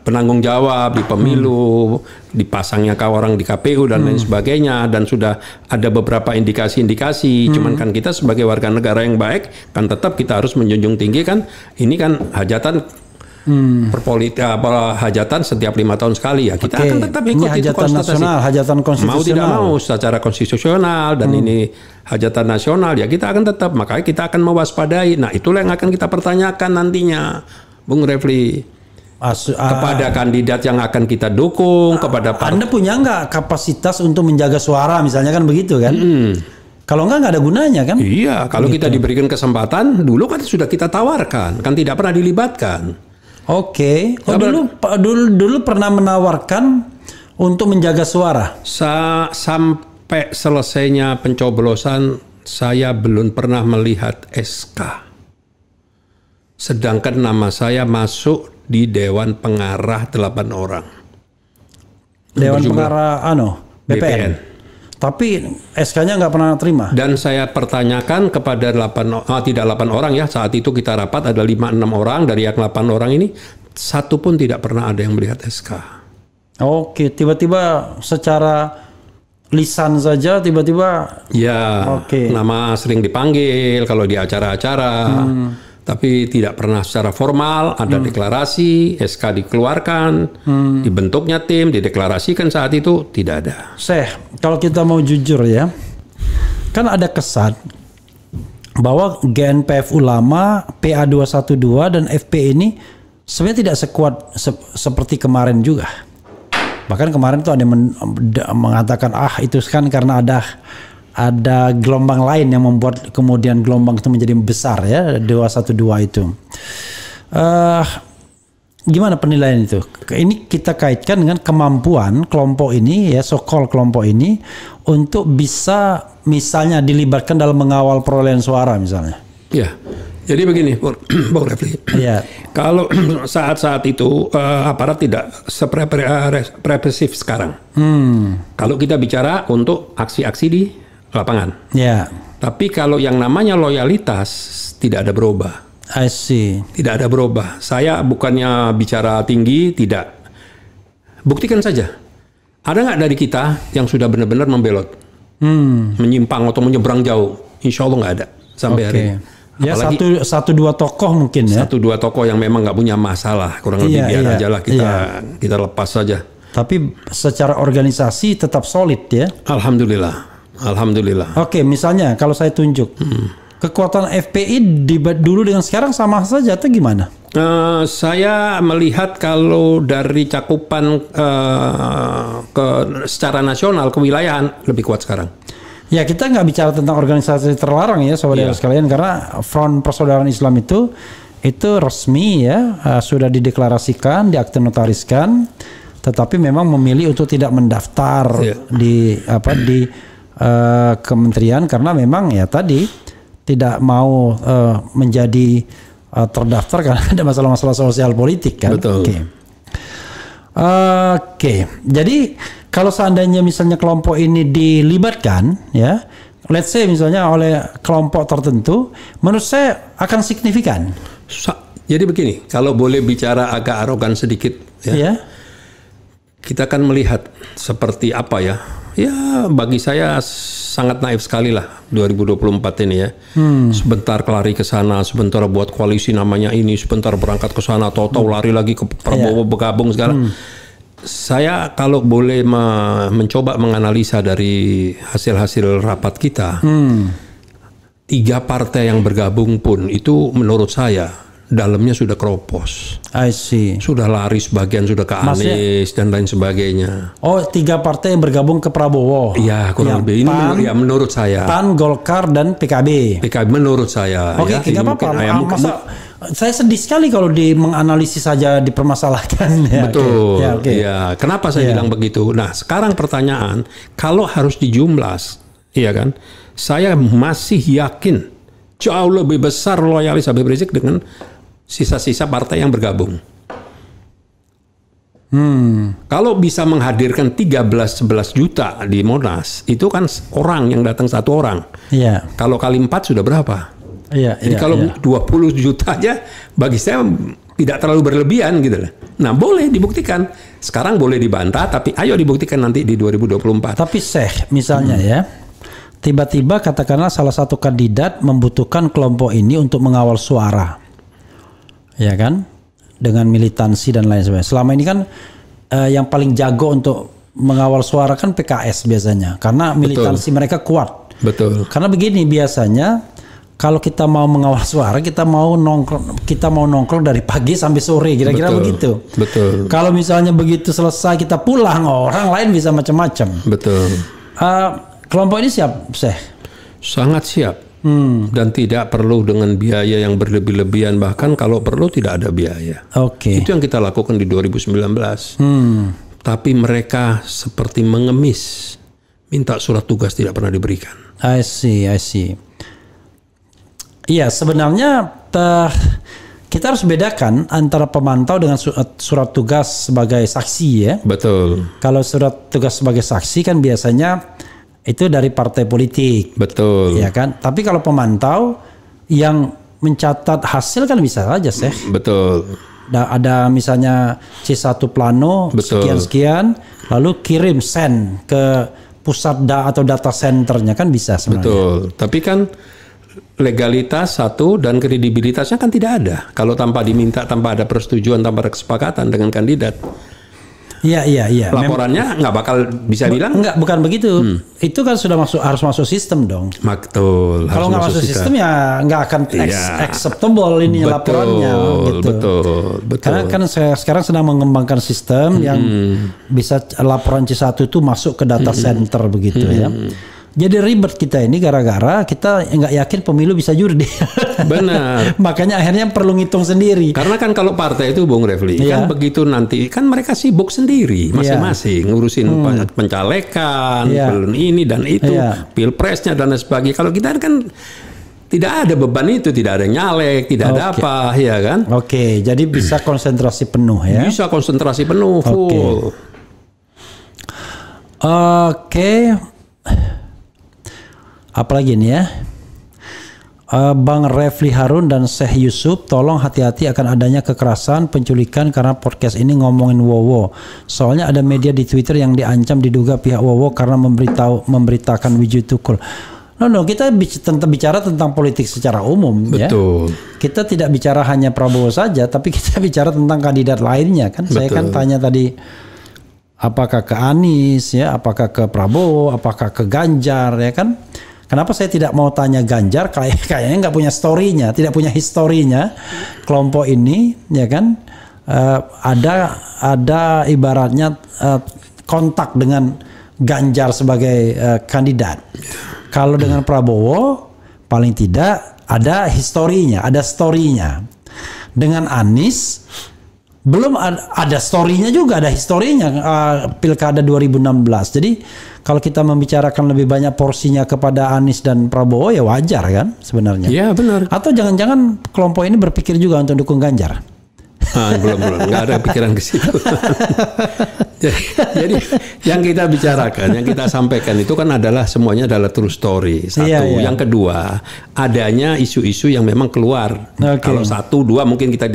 penanggung jawab di pemilu, dipasangnya orang di KPU dan lain sebagainya, dan sudah ada beberapa indikasi-indikasi. Cuman kan kita sebagai warga negara yang baik kan tetap kita harus menjunjung tinggi kan, ini kan hajatan hajatan setiap 5 tahun sekali ya. Kita akan tetap ikut ini hajatan nasional, hajatan konstitusional. Mau tidak mau secara konstitusional dan ini hajatan nasional ya kita akan tetap, makanya kita akan mewaspadai. Nah, itulah yang akan kita pertanyakan nantinya, Bung Refli. Kepada kandidat yang akan kita dukung, kepada Anda punya nggak kapasitas untuk menjaga suara misalnya kan begitu kan? Kalau nggak ada gunanya kan? Iya, kalau kita diberikan kesempatan, dulu kan sudah kita tawarkan, kan tidak pernah dilibatkan. Oke. Dulu pernah menawarkan untuk menjaga suara. Sampai selesainya pencoblosan, saya belum pernah melihat SK. Sedangkan nama saya masuk di Dewan Pengarah 8 orang. Dewan Pengarah BPN. Tapi SK-nya nggak pernah terima. Dan saya pertanyakan kepada 8 orang ya, saat itu kita rapat ada 5-6 orang, dari yang 8 orang ini satu pun tidak pernah ada yang melihat SK. Oke, tiba-tiba secara lisan saja tiba-tiba nama sering dipanggil kalau di acara-acara. Tapi tidak pernah secara formal ada deklarasi, SK dikeluarkan, dibentuknya tim, dideklarasikan saat itu tidak ada. Kalau kita mau jujur ya, kan ada kesan bahwa GNPF Ulama, PA212 dan FP ini sebenarnya tidak sekuat seperti kemarin juga. Bahkan kemarin tuh ada yang mengatakan itu kan karena ada ada gelombang lain yang membuat kemudian gelombang itu menjadi besar ya, 212 itu. Gimana penilaian itu? Ini kita kaitkan dengan kemampuan kelompok ini ya, so-called kelompok ini untuk bisa misalnya dilibatkan dalam mengawal perolehan suara misalnya. Ya, jadi begini, Bung Refli. Ya. Kalau saat-saat itu aparat tidak serepresif sekarang. Kalau kita bicara untuk aksi-aksi di lapangan. Ya. Tapi kalau yang namanya loyalitas tidak ada berubah. I see. Tidak ada berubah. Saya bukannya bicara tinggi, tidak. Buktikan saja. Ada nggak dari kita yang sudah benar-benar membelot, menyimpang atau menyeberang jauh? Insya Allah nggak ada sampai hari ini. Ya, Apalagi satu dua tokoh mungkin ya. Satu dua tokoh yang memang nggak punya masalah, kurang lebih biar aja lah kita lepas saja. Tapi secara organisasi tetap solid ya. Alhamdulillah. Oke, misalnya kalau saya tunjuk kekuatan FPI dulu dengan sekarang sama saja atau gimana? Saya melihat kalau dari cakupan secara nasional kewilayahan lebih kuat sekarang. Ya, kita nggak bicara tentang organisasi terlarang ya saudara sekalian, karena Front Persaudaraan Islam itu resmi ya, sudah dideklarasikan, diakte notariskan, tetapi memang memilih untuk tidak mendaftar di kementerian karena memang ya tadi tidak mau menjadi terdaftar karena ada masalah-masalah sosial politik kan. Betul. Oke. Jadi kalau seandainya misalnya kelompok ini dilibatkan ya, let's say misalnya oleh kelompok tertentu, menurut saya akan signifikan. Jadi begini, kalau boleh bicara agak arogan sedikit ya. Kita akan melihat seperti apa ya. Ya, bagi saya sangat naif sekali lah 2024 ini ya. Sebentar kelari ke sana, sebentar buat koalisi namanya ini, sebentar berangkat ke sana, tahu-tahu lari lagi ke Prabowo bergabung segala. Saya kalau boleh mencoba menganalisa dari hasil-hasil rapat kita, 3 partai yang bergabung pun itu menurut saya dalamnya sudah keropos. I see. Sudah lari sebagian, sudah ke Anies dan lain sebagainya. Oh, 3 partai yang bergabung ke Prabowo. Iya, kurang lebih. Ini menurut saya. PAN, Golkar, dan PKB. PKB menurut saya. Oke, tidak apa-apa. Saya sedih sekali kalau menganalisis saja dipermasalahkan. Betul. Ya, kenapa saya bilang begitu? Nah, sekarang pertanyaan, kalau harus dijumlas, iya kan? Saya masih yakin jauh lebih besar loyalis Habib Rizik dengan sisa-sisa partai yang bergabung. Kalau bisa menghadirkan 13-11 juta di Monas, itu kan orang yang datang 1 orang. Iya. Kalau kali 4 sudah berapa? Jadi kalau 20 juta aja bagi saya tidak terlalu berlebihan gitu lah. Nah, boleh dibuktikan. Sekarang boleh dibantah, tapi ayo dibuktikan nanti di 2024. Tapi misalnya ya, tiba-tiba katakanlah salah satu kandidat membutuhkan kelompok ini untuk mengawal suara. Ya kan? Dengan militansi dan lain sebagainya. Selama ini kan yang paling jago untuk mengawal suara kan PKS biasanya. Karena militansi mereka kuat. Betul. Karena begini biasanya, kalau kita mau mengawal suara, kita mau nongkrong dari pagi sampai sore, kira-kira begitu. Betul. Kalau misalnya begitu selesai kita pulang, orang lain bisa macam-macam. Betul. Kelompok ini siap, Syekh? Sangat siap. Dan tidak perlu dengan biaya yang berlebih-lebihan, bahkan kalau perlu tidak ada biaya. Oke. Itu yang kita lakukan di 2019. Tapi mereka seperti mengemis, minta surat tugas tidak pernah diberikan. I see. Iya, sebenarnya kita harus bedakan antara pemantau dengan surat tugas sebagai saksi ya. Betul. Kalau surat tugas sebagai saksi kan biasanya itu dari partai politik. Betul. Ya kan? Tapi kalau pemantau yang mencatat hasil kan bisa saja, Syekh. Betul. Ada misalnya C1 plano sekian-sekian, lalu kirim send ke pusat atau data centernya kan bisa sebenarnya. Betul. Tapi kan legalitas satu dan kredibilitasnya kan tidak ada kalau tanpa diminta, tanpa ada persetujuan, tanpa ada kesepakatan dengan kandidat. Iya. Laporannya nggak bakal bisa bilang. Bukan begitu. Itu kan sudah harus masuk sistem dong. Betul. Kalau nggak masuk sistem ya nggak akan acceptable ini laporannya. Gitu. Betul. Karena kan saya sekarang sedang mengembangkan sistem yang bisa laporan C1 itu masuk ke data center begitu ya. Jadi ribet kita ini gara-gara kita nggak yakin pemilu bisa jurdil. Benar. Makanya akhirnya perlu ngitung sendiri. Karena kan kalau partai itu Bung Refli, kan begitu nanti kan mereka sibuk sendiri masing-masing ngurusin pencalekan, ini dan itu, pilpresnya dan lain sebagainya. Kalau kita kan tidak ada beban itu, tidak ada nyalek, tidak ada apa, ya kan? Oke, jadi bisa konsentrasi penuh ya. Bisa konsentrasi penuh, full. Oke. Apalagi nih ya, Bang Refli Harun dan Syekh Yusuf, tolong hati-hati akan adanya kekerasan, penculikan karena podcast ini ngomongin Wowo. Soalnya ada media di Twitter yang diancam diduga pihak Wowo karena memberitakan Wiju Tukul. No, kita tetap bicara tentang politik secara umum. Betul. Ya. Kita tidak bicara hanya Prabowo saja, tapi kita bicara tentang kandidat lainnya kan. Betul. Saya kan tanya tadi, apakah ke Anies ya, apakah ke Prabowo, apakah ke Ganjar ya kan? Kenapa saya tidak mau tanya Ganjar? Kayaknya nggak punya story-nya, tidak punya historinya kelompok ini, ya kan? Ada ibaratnya kontak dengan Ganjar sebagai kandidat. Kalau dengan Prabowo, paling tidak ada historinya, ada story-nya. Dengan Anies belum ada story-nya juga, ada historinya Pilkada 2016. Jadi kalau kita membicarakan lebih banyak porsinya kepada Anies dan Prabowo ya wajar kan sebenarnya. Iya benar. Atau jangan-jangan kelompok ini berpikir juga untuk dukung Ganjar? Belum, nggak ada pikiran ke situ. Jadi yang kita bicarakan, yang kita sampaikan itu kan adalah semuanya adalah true story. Satu, yang kedua adanya isu-isu yang memang keluar. Kalau 1, 2 mungkin kita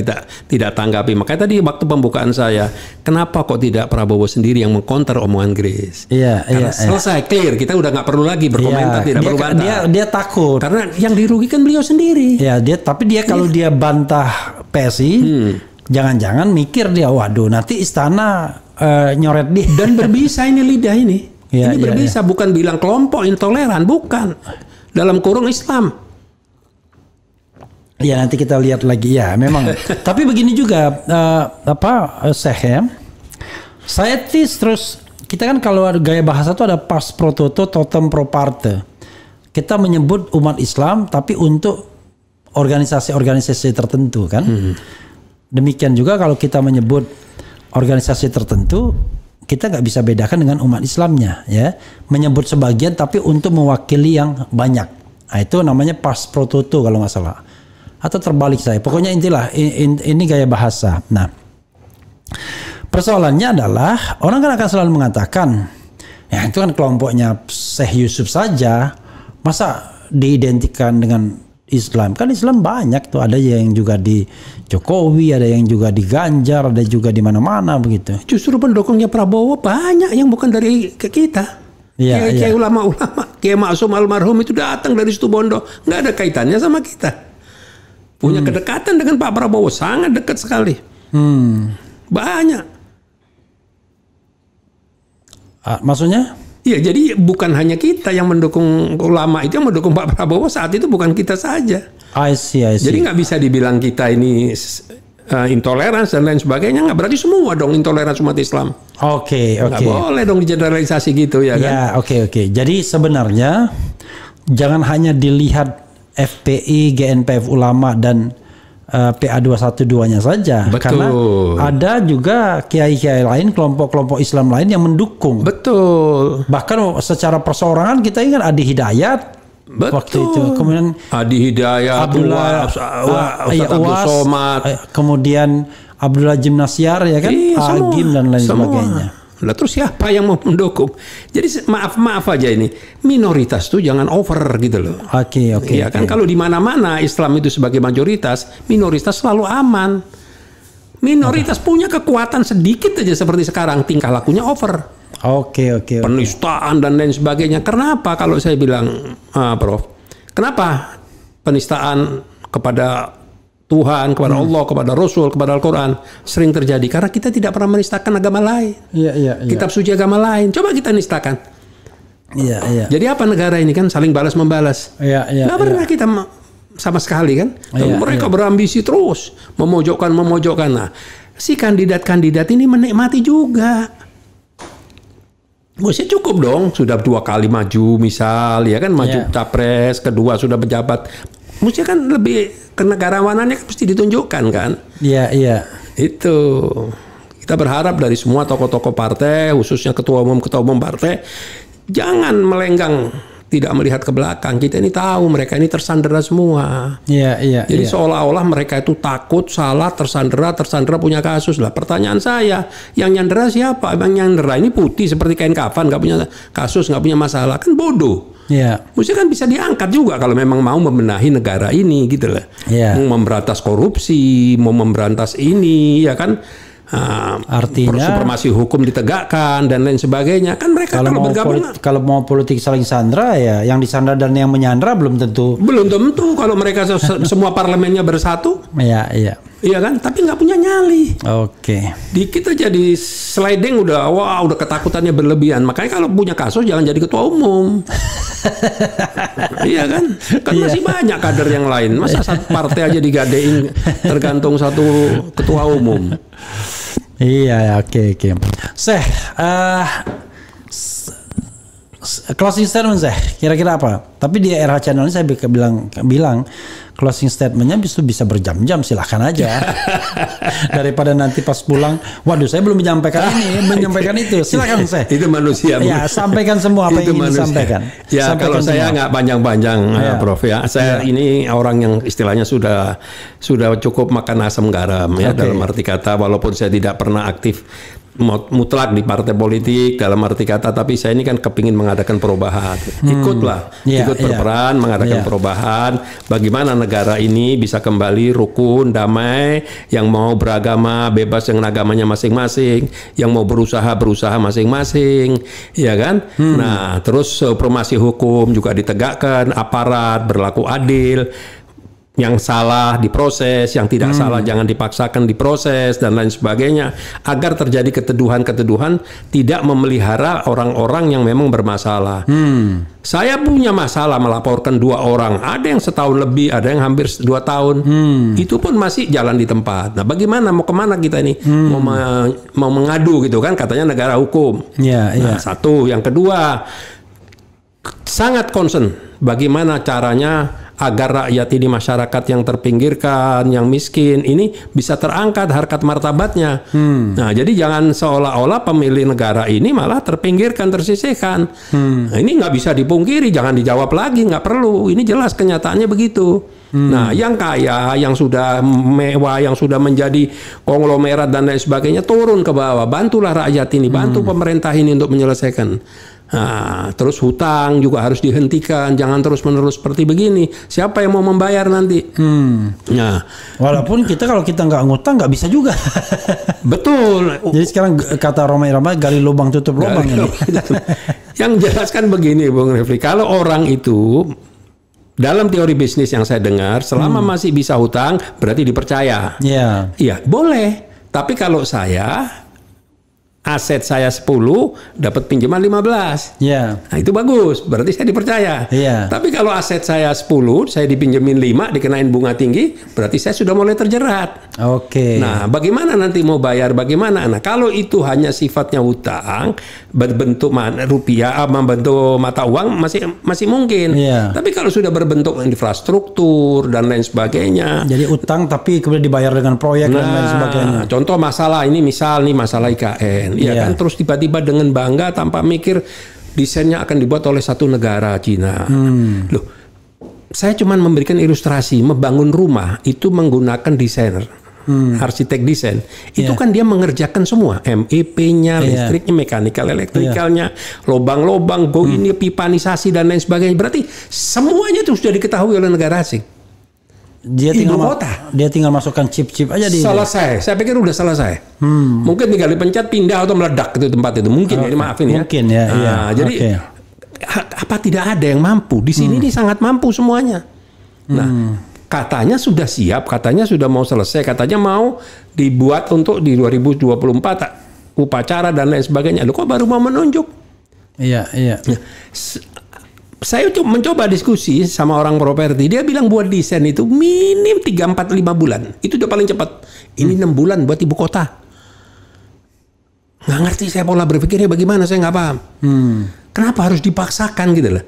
tidak tanggapi. Makanya tadi waktu pembukaan saya, kenapa kok tidak Prabowo sendiri yang mengcounter omongan Grace? Karena selesai clear, kita udah nggak perlu lagi berkomentar, tidak perlu bantah. Dia takut. Karena yang dirugikan beliau sendiri. Ya, tapi kalau dia bantah PSI. Jangan-jangan mikir dia, waduh nanti istana nyoret dia. Dan berbisa ini lidah ini. Ini berbisa, bukan bilang kelompok intoleran, bukan. Dalam kurung Islam. Ya nanti kita lihat lagi ya, memang. Tapi begini juga, Syekh ya. Saya terus, kita kan kalau gaya bahasa itu ada pars pro toto, totem pro parte. Kita menyebut umat Islam, tapi untuk organisasi-organisasi tertentu kan. Demikian juga kalau kita menyebut organisasi tertentu, kita nggak bisa bedakan dengan umat Islamnya, ya. Menyebut sebagian tapi untuk mewakili yang banyak. Nah, itu namanya pars pro toto kalau nggak salah. Atau terbalik saya. Pokoknya intilah ini gaya bahasa. Nah, persoalannya adalah orang kan akan selalu mengatakan, ya itu kan kelompoknya Syekh Yusuf saja, masa diidentikan dengan Islam? Kan Islam banyak tuh, ada yang juga di Jokowi, ada yang juga di Ganjar, ada juga di mana-mana begitu. Justru pendukungnya Prabowo banyak yang bukan dari kita. Kiai ulama-ulama, Kiai Maksum almarhum itu datang dari Situbondo, nggak ada kaitannya sama kita. Punya kedekatan dengan Pak Prabowo, sangat dekat sekali. Banyak. Maksudnya? Iya, jadi bukan hanya kita yang mendukung ulama itu, yang mendukung Pak Prabowo saat itu bukan kita saja. I see. Jadi nggak bisa dibilang kita ini intoleransi dan lain sebagainya, nggak berarti semua dong intoleransi umat Islam. Oke. Nggak boleh dong digeneralisasi gitu ya kan? Ya, oke. Jadi sebenarnya jangan hanya dilihat FPI, GNPF Ulama dan PA212-nya saja. Betul. Karena ada juga kiai-kiai lain, kelompok-kelompok Islam lain yang mendukung. Betul. Bahkan secara perseorangan kita ingat Adi Hidayat. Betul. Waktu itu kemudian Adi Hidayat, Abdullah Abdul Somad, kemudian Abdullah Jimnasyar ya kan, Agim dan lain sebagainya. Lah terus siapa yang mau mendukung? Jadi maaf aja ini, minoritas tuh jangan over gitu loh. Oke. Ya kan kalau di mana-mana Islam itu sebagai mayoritas, minoritas selalu aman. Minoritas punya kekuatan sedikit aja seperti sekarang, tingkah lakunya over. Oke. Penistaan dan lain sebagainya. Kenapa kalau saya bilang, Prof? Kenapa penistaan kepada Tuhan, kepada Allah, kepada Rasul, kepada Al-Quran sering terjadi? Karena kita tidak pernah menistakan agama lain. Iya. Kitab suci agama lain. Coba kita nistakan. Iya. Jadi apa negara ini kan saling balas membalas. Iya. Nggak pernah kita sama sekali kan. Mereka berambisi terus memojokkan. Nah, si kandidat-kandidat ini menikmati juga. Mesti cukup dong, sudah 2 kali maju misal, ya kan maju capres, kedua sudah pejabat. Mesti kan lebih kenegarawanannya kan mesti ditunjukkan kan. Iya, iya. Itu. Kita berharap dari semua tokoh-tokoh partai, khususnya ketua umum partai, jangan melenggang, tidak melihat ke belakang. Kita ini tahu mereka ini tersandera semua. Iya, iya. Jadi seolah-olah mereka itu takut, salah, tersandera punya kasus lah. Pertanyaan saya, yang nyandera siapa? Yang nyandera ini putih seperti kain kafan, nggak punya kasus, nggak punya masalah, kan bodoh. Iya. Mesti kan bisa diangkat juga kalau memang mau membenahi negara ini gitu lah. Iya. Mau memberantas korupsi, mau memberantas ini, ya kan. Artinya supremasi hukum ditegakkan dan lain sebagainya, kan mereka kalau bergabung kalau mau politik saling sandra, ya yang disandra dan yang menyandra belum tentu kalau mereka semua parlemennya bersatu, iya kan, tapi nggak punya nyali. Di kita jadi sliding udah ketakutannya berlebihan, makanya kalau punya kasus jangan jadi ketua umum. Iya kan masih banyak kader yang lain, masa satu partai aja digadein tergantung satu ketua umum. Iya, oke. Closing statement kira-kira apa? Tapi di RH Channel ini saya bilang closing statementnya bisa berjam-jam, silahkan aja. Daripada nanti pas pulang, waduh saya belum menyampaikan itu. Silahkan Itu manusia. Ya, sampaikan semua apa yang ingin disampaikan. Ya, sampaikan kalau saya nggak panjang-panjang, Prof ya. Saya ini orang yang istilahnya sudah cukup makan asam garam ya, dalam arti kata, walaupun saya tidak pernah aktif mutlak di partai politik dalam arti kata, tapi saya ini kan kepingin mengadakan perubahan. Ikut berperan mengadakan perubahan. Bagaimana negara ini bisa kembali rukun, damai, yang mau beragama bebas dengan agamanya masing-masing, yang mau berusaha masing-masing, ya kan? Nah, terus supremasi hukum juga ditegakkan, aparat berlaku adil. Yang salah diproses, yang tidak salah jangan dipaksakan diproses dan lain sebagainya, agar terjadi keteduhan tidak memelihara orang-orang yang memang bermasalah. Saya punya masalah melaporkan 2 orang, ada yang setahun lebih, ada yang hampir 2 tahun. Itu pun masih jalan di tempat. Nah, bagaimana mau kemana kita ini? Mau mengadu gitu kan, katanya negara hukum. Nah, satu, yang kedua, sangat concern bagaimana caranya agar rakyat ini, masyarakat yang terpinggirkan, yang miskin ini bisa terangkat harkat martabatnya. Nah, jadi jangan seolah-olah pemilih negara ini malah terpinggirkan, tersisihkan. Nah, ini nggak bisa dipungkiri, jangan dijawab lagi, nggak perlu. Ini jelas kenyataannya begitu. Nah, yang kaya, yang sudah mewah, yang sudah menjadi konglomerat dan lain sebagainya, turun ke bawah, bantulah rakyat ini, bantu pemerintah ini untuk menyelesaikan. Nah, terus hutang juga harus dihentikan, jangan terus-menerus seperti begini. Siapa yang mau membayar nanti? Nah, walaupun kalau kita nggak ngutang nggak bisa juga. Betul. Jadi sekarang kata Roma Irama, gali lubang tutup lubang ini. Yang jelaskan begini, Bung Refli, kalau orang itu dalam teori bisnis yang saya dengar, selama masih bisa hutang berarti dipercaya. Iya, boleh. Tapi kalau aset saya 10, dapat pinjaman 15. Nah, itu bagus, berarti saya dipercaya. Tapi kalau aset saya 10, saya dipinjemin 5, dikenain bunga tinggi, berarti saya sudah mulai terjerat. Nah, bagaimana nanti mau bayar, bagaimana? Nah, kalau itu hanya sifatnya hutang, berbentuk rupiah, membentuk mata uang, masih mungkin. Tapi kalau sudah berbentuk infrastruktur dan lain sebagainya. Jadi utang tapi kemudian dibayar dengan proyek dan lain sebagainya. Contoh masalah ini, masalah IKN. Ya kan, terus tiba-tiba dengan bangga tanpa mikir desainnya akan dibuat oleh satu negara, Cina. Loh, saya cuma memberikan ilustrasi, membangun rumah itu menggunakan desainer, arsitek desain. Itu kan dia mengerjakan semua, MEP-nya, listriknya, mekanikal, elektrikalnya, lobang-lobang, ini pipanisasi dan lain sebagainya. Berarti semuanya itu sudah diketahui oleh negara asing. Dia tinggal masukkan chip-chip aja selesai. Saya pikir udah selesai. Mungkin tinggal dipencet, pindah atau meledak ke tempat itu. Mungkin ya, maafin ya. Mungkin ya. Jadi apa tidak ada yang mampu? Di sini ini sangat mampu semuanya. Nah, katanya sudah siap, katanya sudah mau selesai, katanya mau dibuat untuk di 2024 upacara dan lain sebagainya. Loh, kok baru mau menunjuk? Iya. Saya mencoba diskusi sama orang properti, dia bilang buat desain itu minim 3-4-5 bulan. Itu udah paling cepat. Ini 6 bulan buat ibu kota. Nggak ngerti saya pola berpikirnya bagaimana, saya nggak paham. Kenapa harus dipaksakan gitu loh?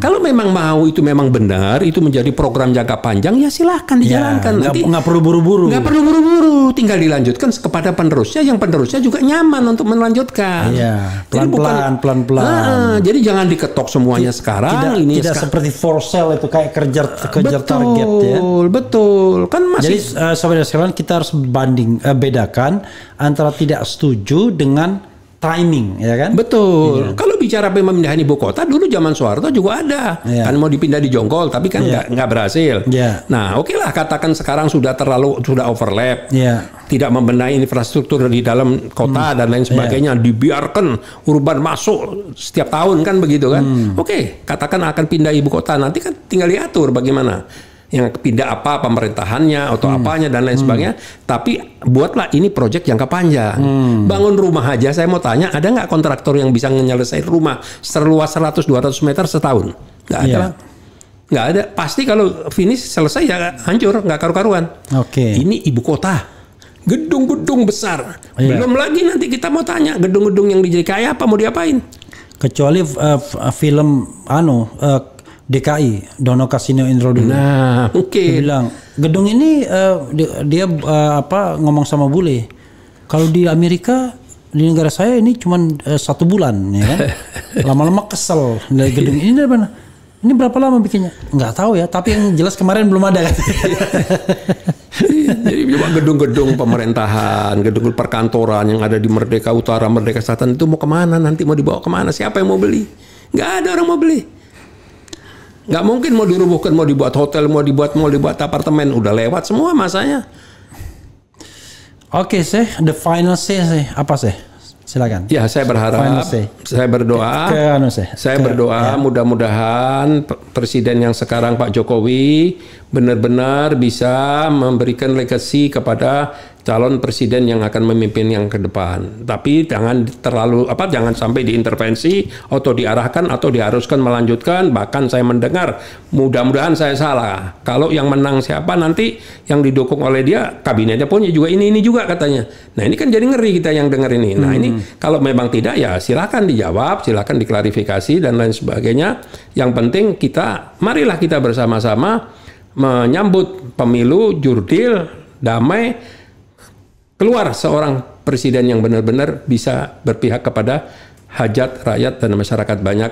Kalau memang mau itu memang benar, itu menjadi program jangka panjang, ya silahkan dijalankan. Nanti nggak perlu buru-buru. Nggak perlu buru-buru, tinggal dilanjutkan kepada penerusnya, yang penerusnya juga nyaman untuk melanjutkan. Iya, Jadi pelan-pelan. jadi jangan diketok semuanya sekarang. Tidak seperti for sale itu kayak kejar target ya. Betul, kan masih. Jadi saudara sekalian, kita harus bedakan antara tidak setuju dengan timing, ya kan? Betul. Kalau bicara pemindahan ibu kota, dulu zaman Soeharto juga ada. Kan mau dipindah di Jonggol, tapi kan nggak berhasil. Nah, oke lah, katakan sekarang sudah overlap. Tidak membenahi infrastruktur di dalam kota dan lain sebagainya, dibiarkan urban masuk setiap tahun kan begitu kan? Oke, katakan akan pindah ibu kota, nanti kan tinggal diatur bagaimana. Yang pindah apa pemerintahannya atau apanya dan lain sebagainya. Tapi buatlah ini proyek jangka panjang. Bangun rumah aja, saya mau tanya, ada nggak kontraktor yang bisa menyelesaikan rumah seluas 100-200 meter setahun? Nggak ada. Nggak ada. Pasti kalau finish selesai ya hancur, nggak karu-karuan. Ini ibu kota, gedung-gedung besar. Belum lagi nanti kita mau tanya gedung-gedung yang dijadi kayak apa, mau diapain? Kecuali film DKI, Dono Kasino Indro dulu. Nah, Dia bilang gedung ini dia ngomong sama bule. Kalau di Amerika, di negara saya ini cuma 1 bulan, ya kan? Lama-lama kesel. Gedung ini dari mana? Ini berapa lama bikinnya? Nggak tahu ya. Tapi yang jelas kemarin belum ada. Jadi coba gedung-gedung pemerintahan, gedung perkantoran yang ada di Merdeka Utara, Merdeka Selatan itu mau kemana? Nanti mau dibawa kemana? Siapa yang mau beli? Nggak ada orang mau beli. Nggak mungkin mau dirubuhkan, mau dibuat hotel, mau dibuat apartemen, udah lewat semua masanya. Oke, the final say apa sih? Silakan. Ya, saya berharap, saya berdoa, mudah-mudahan Presiden yang sekarang Pak Jokowi benar-benar bisa memberikan legacy kepada calon presiden yang akan memimpin yang ke depan. Tapi jangan jangan sampai diintervensi atau diarahkan atau diharuskan melanjutkan. Bahkan saya mendengar, mudah-mudahan saya salah, kalau yang menang siapa nanti yang didukung oleh dia kabinetnya punya juga ini juga katanya. Nah, ini kan jadi ngeri kita yang dengar ini. Nah, ini kalau memang tidak ya silakan dijawab, silakan diklarifikasi dan lain sebagainya. Yang penting marilah kita bersama-sama menyambut pemilu jurdil, damai, keluar seorang presiden yang benar-benar bisa berpihak kepada hajat rakyat dan masyarakat banyak.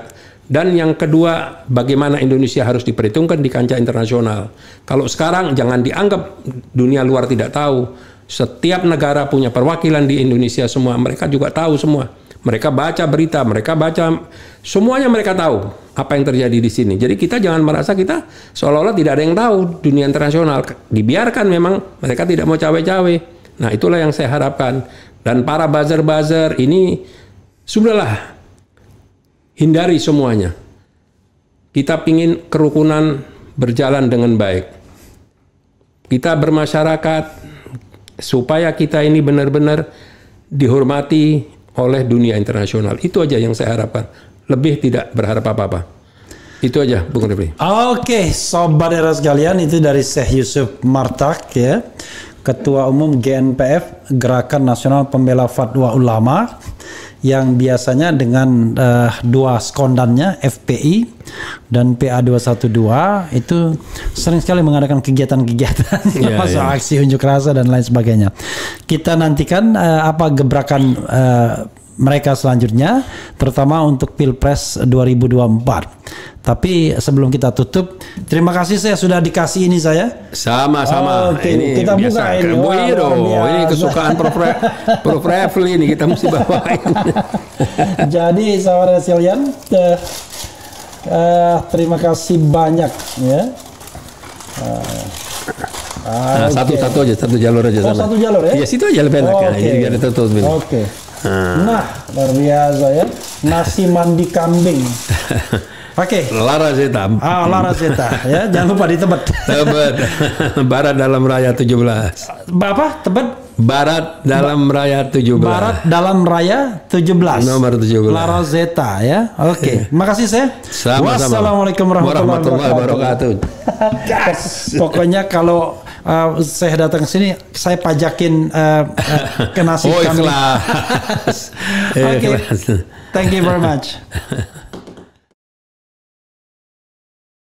Dan yang kedua, bagaimana Indonesia harus diperhitungkan di kancah internasional. Kalau sekarang jangan dianggap dunia luar tidak tahu. Setiap negara punya perwakilan di Indonesia semua. Mereka juga tahu semua. Mereka baca berita, semuanya mereka tahu apa yang terjadi di sini. Jadi kita jangan merasa kita seolah-olah tidak ada yang tahu dunia internasional. Dibiarkan memang mereka tidak mau cawe-cawe. Nah, itulah yang saya harapkan. Dan para buzzer-buzzer ini sudahlah, hindari semuanya. Kita ingin kerukunan berjalan dengan baik. Kita bermasyarakat supaya kita ini benar-benar dihormati oleh dunia internasional. Itu aja yang saya harapkan. Lebih tidak berharap apa-apa. Itu aja, Bung Refli. Oke, sobat era sekalian, itu dari Syekh Yusuf Martak ya, Ketua Umum GNPF, Gerakan Nasional Pembela Fatwa Ulama, yang biasanya dengan dua sekondannya FPI dan PA212 itu sering sekali mengadakan kegiatan-kegiatan termasuk aksi unjuk rasa dan lain sebagainya. Kita nantikan apa gebrakan mereka selanjutnya, terutama untuk Pilpres 2024. Tapi sebelum kita tutup, terima kasih saya sudah dikasih ini saya. Sama-sama. Ini kita biasa. buka ini. Ini kesukaan Prof. Refli ini kita mesti bawain. Jadi saudara sekalian, terima kasih banyak ya. Satu-satu aja, satu jalur aja. Satu jalur ya? Iya, situ aja lebih enak. Jadi biar tertutup. Oke. Nah, luar biasa ya. Nasi mandi kambing. Oke. Larazeta. Larazeta ya, jangan lupa ditebet. Tebet. Barat Dalam Raya 17. Apa? Tebet? Barat Dalam Raya 17. Barat Dalam Raya 17. Nomor 17. Larazeta ya. Oke. Makasih saya. Sama-sama. Wassalamualaikum warahmatullahi wabarakatuh. Pokoknya kalau saya datang ke sini, saya pajakin ke nasi kami. Ikhlas. Oke, Ikhlas. thank you very much.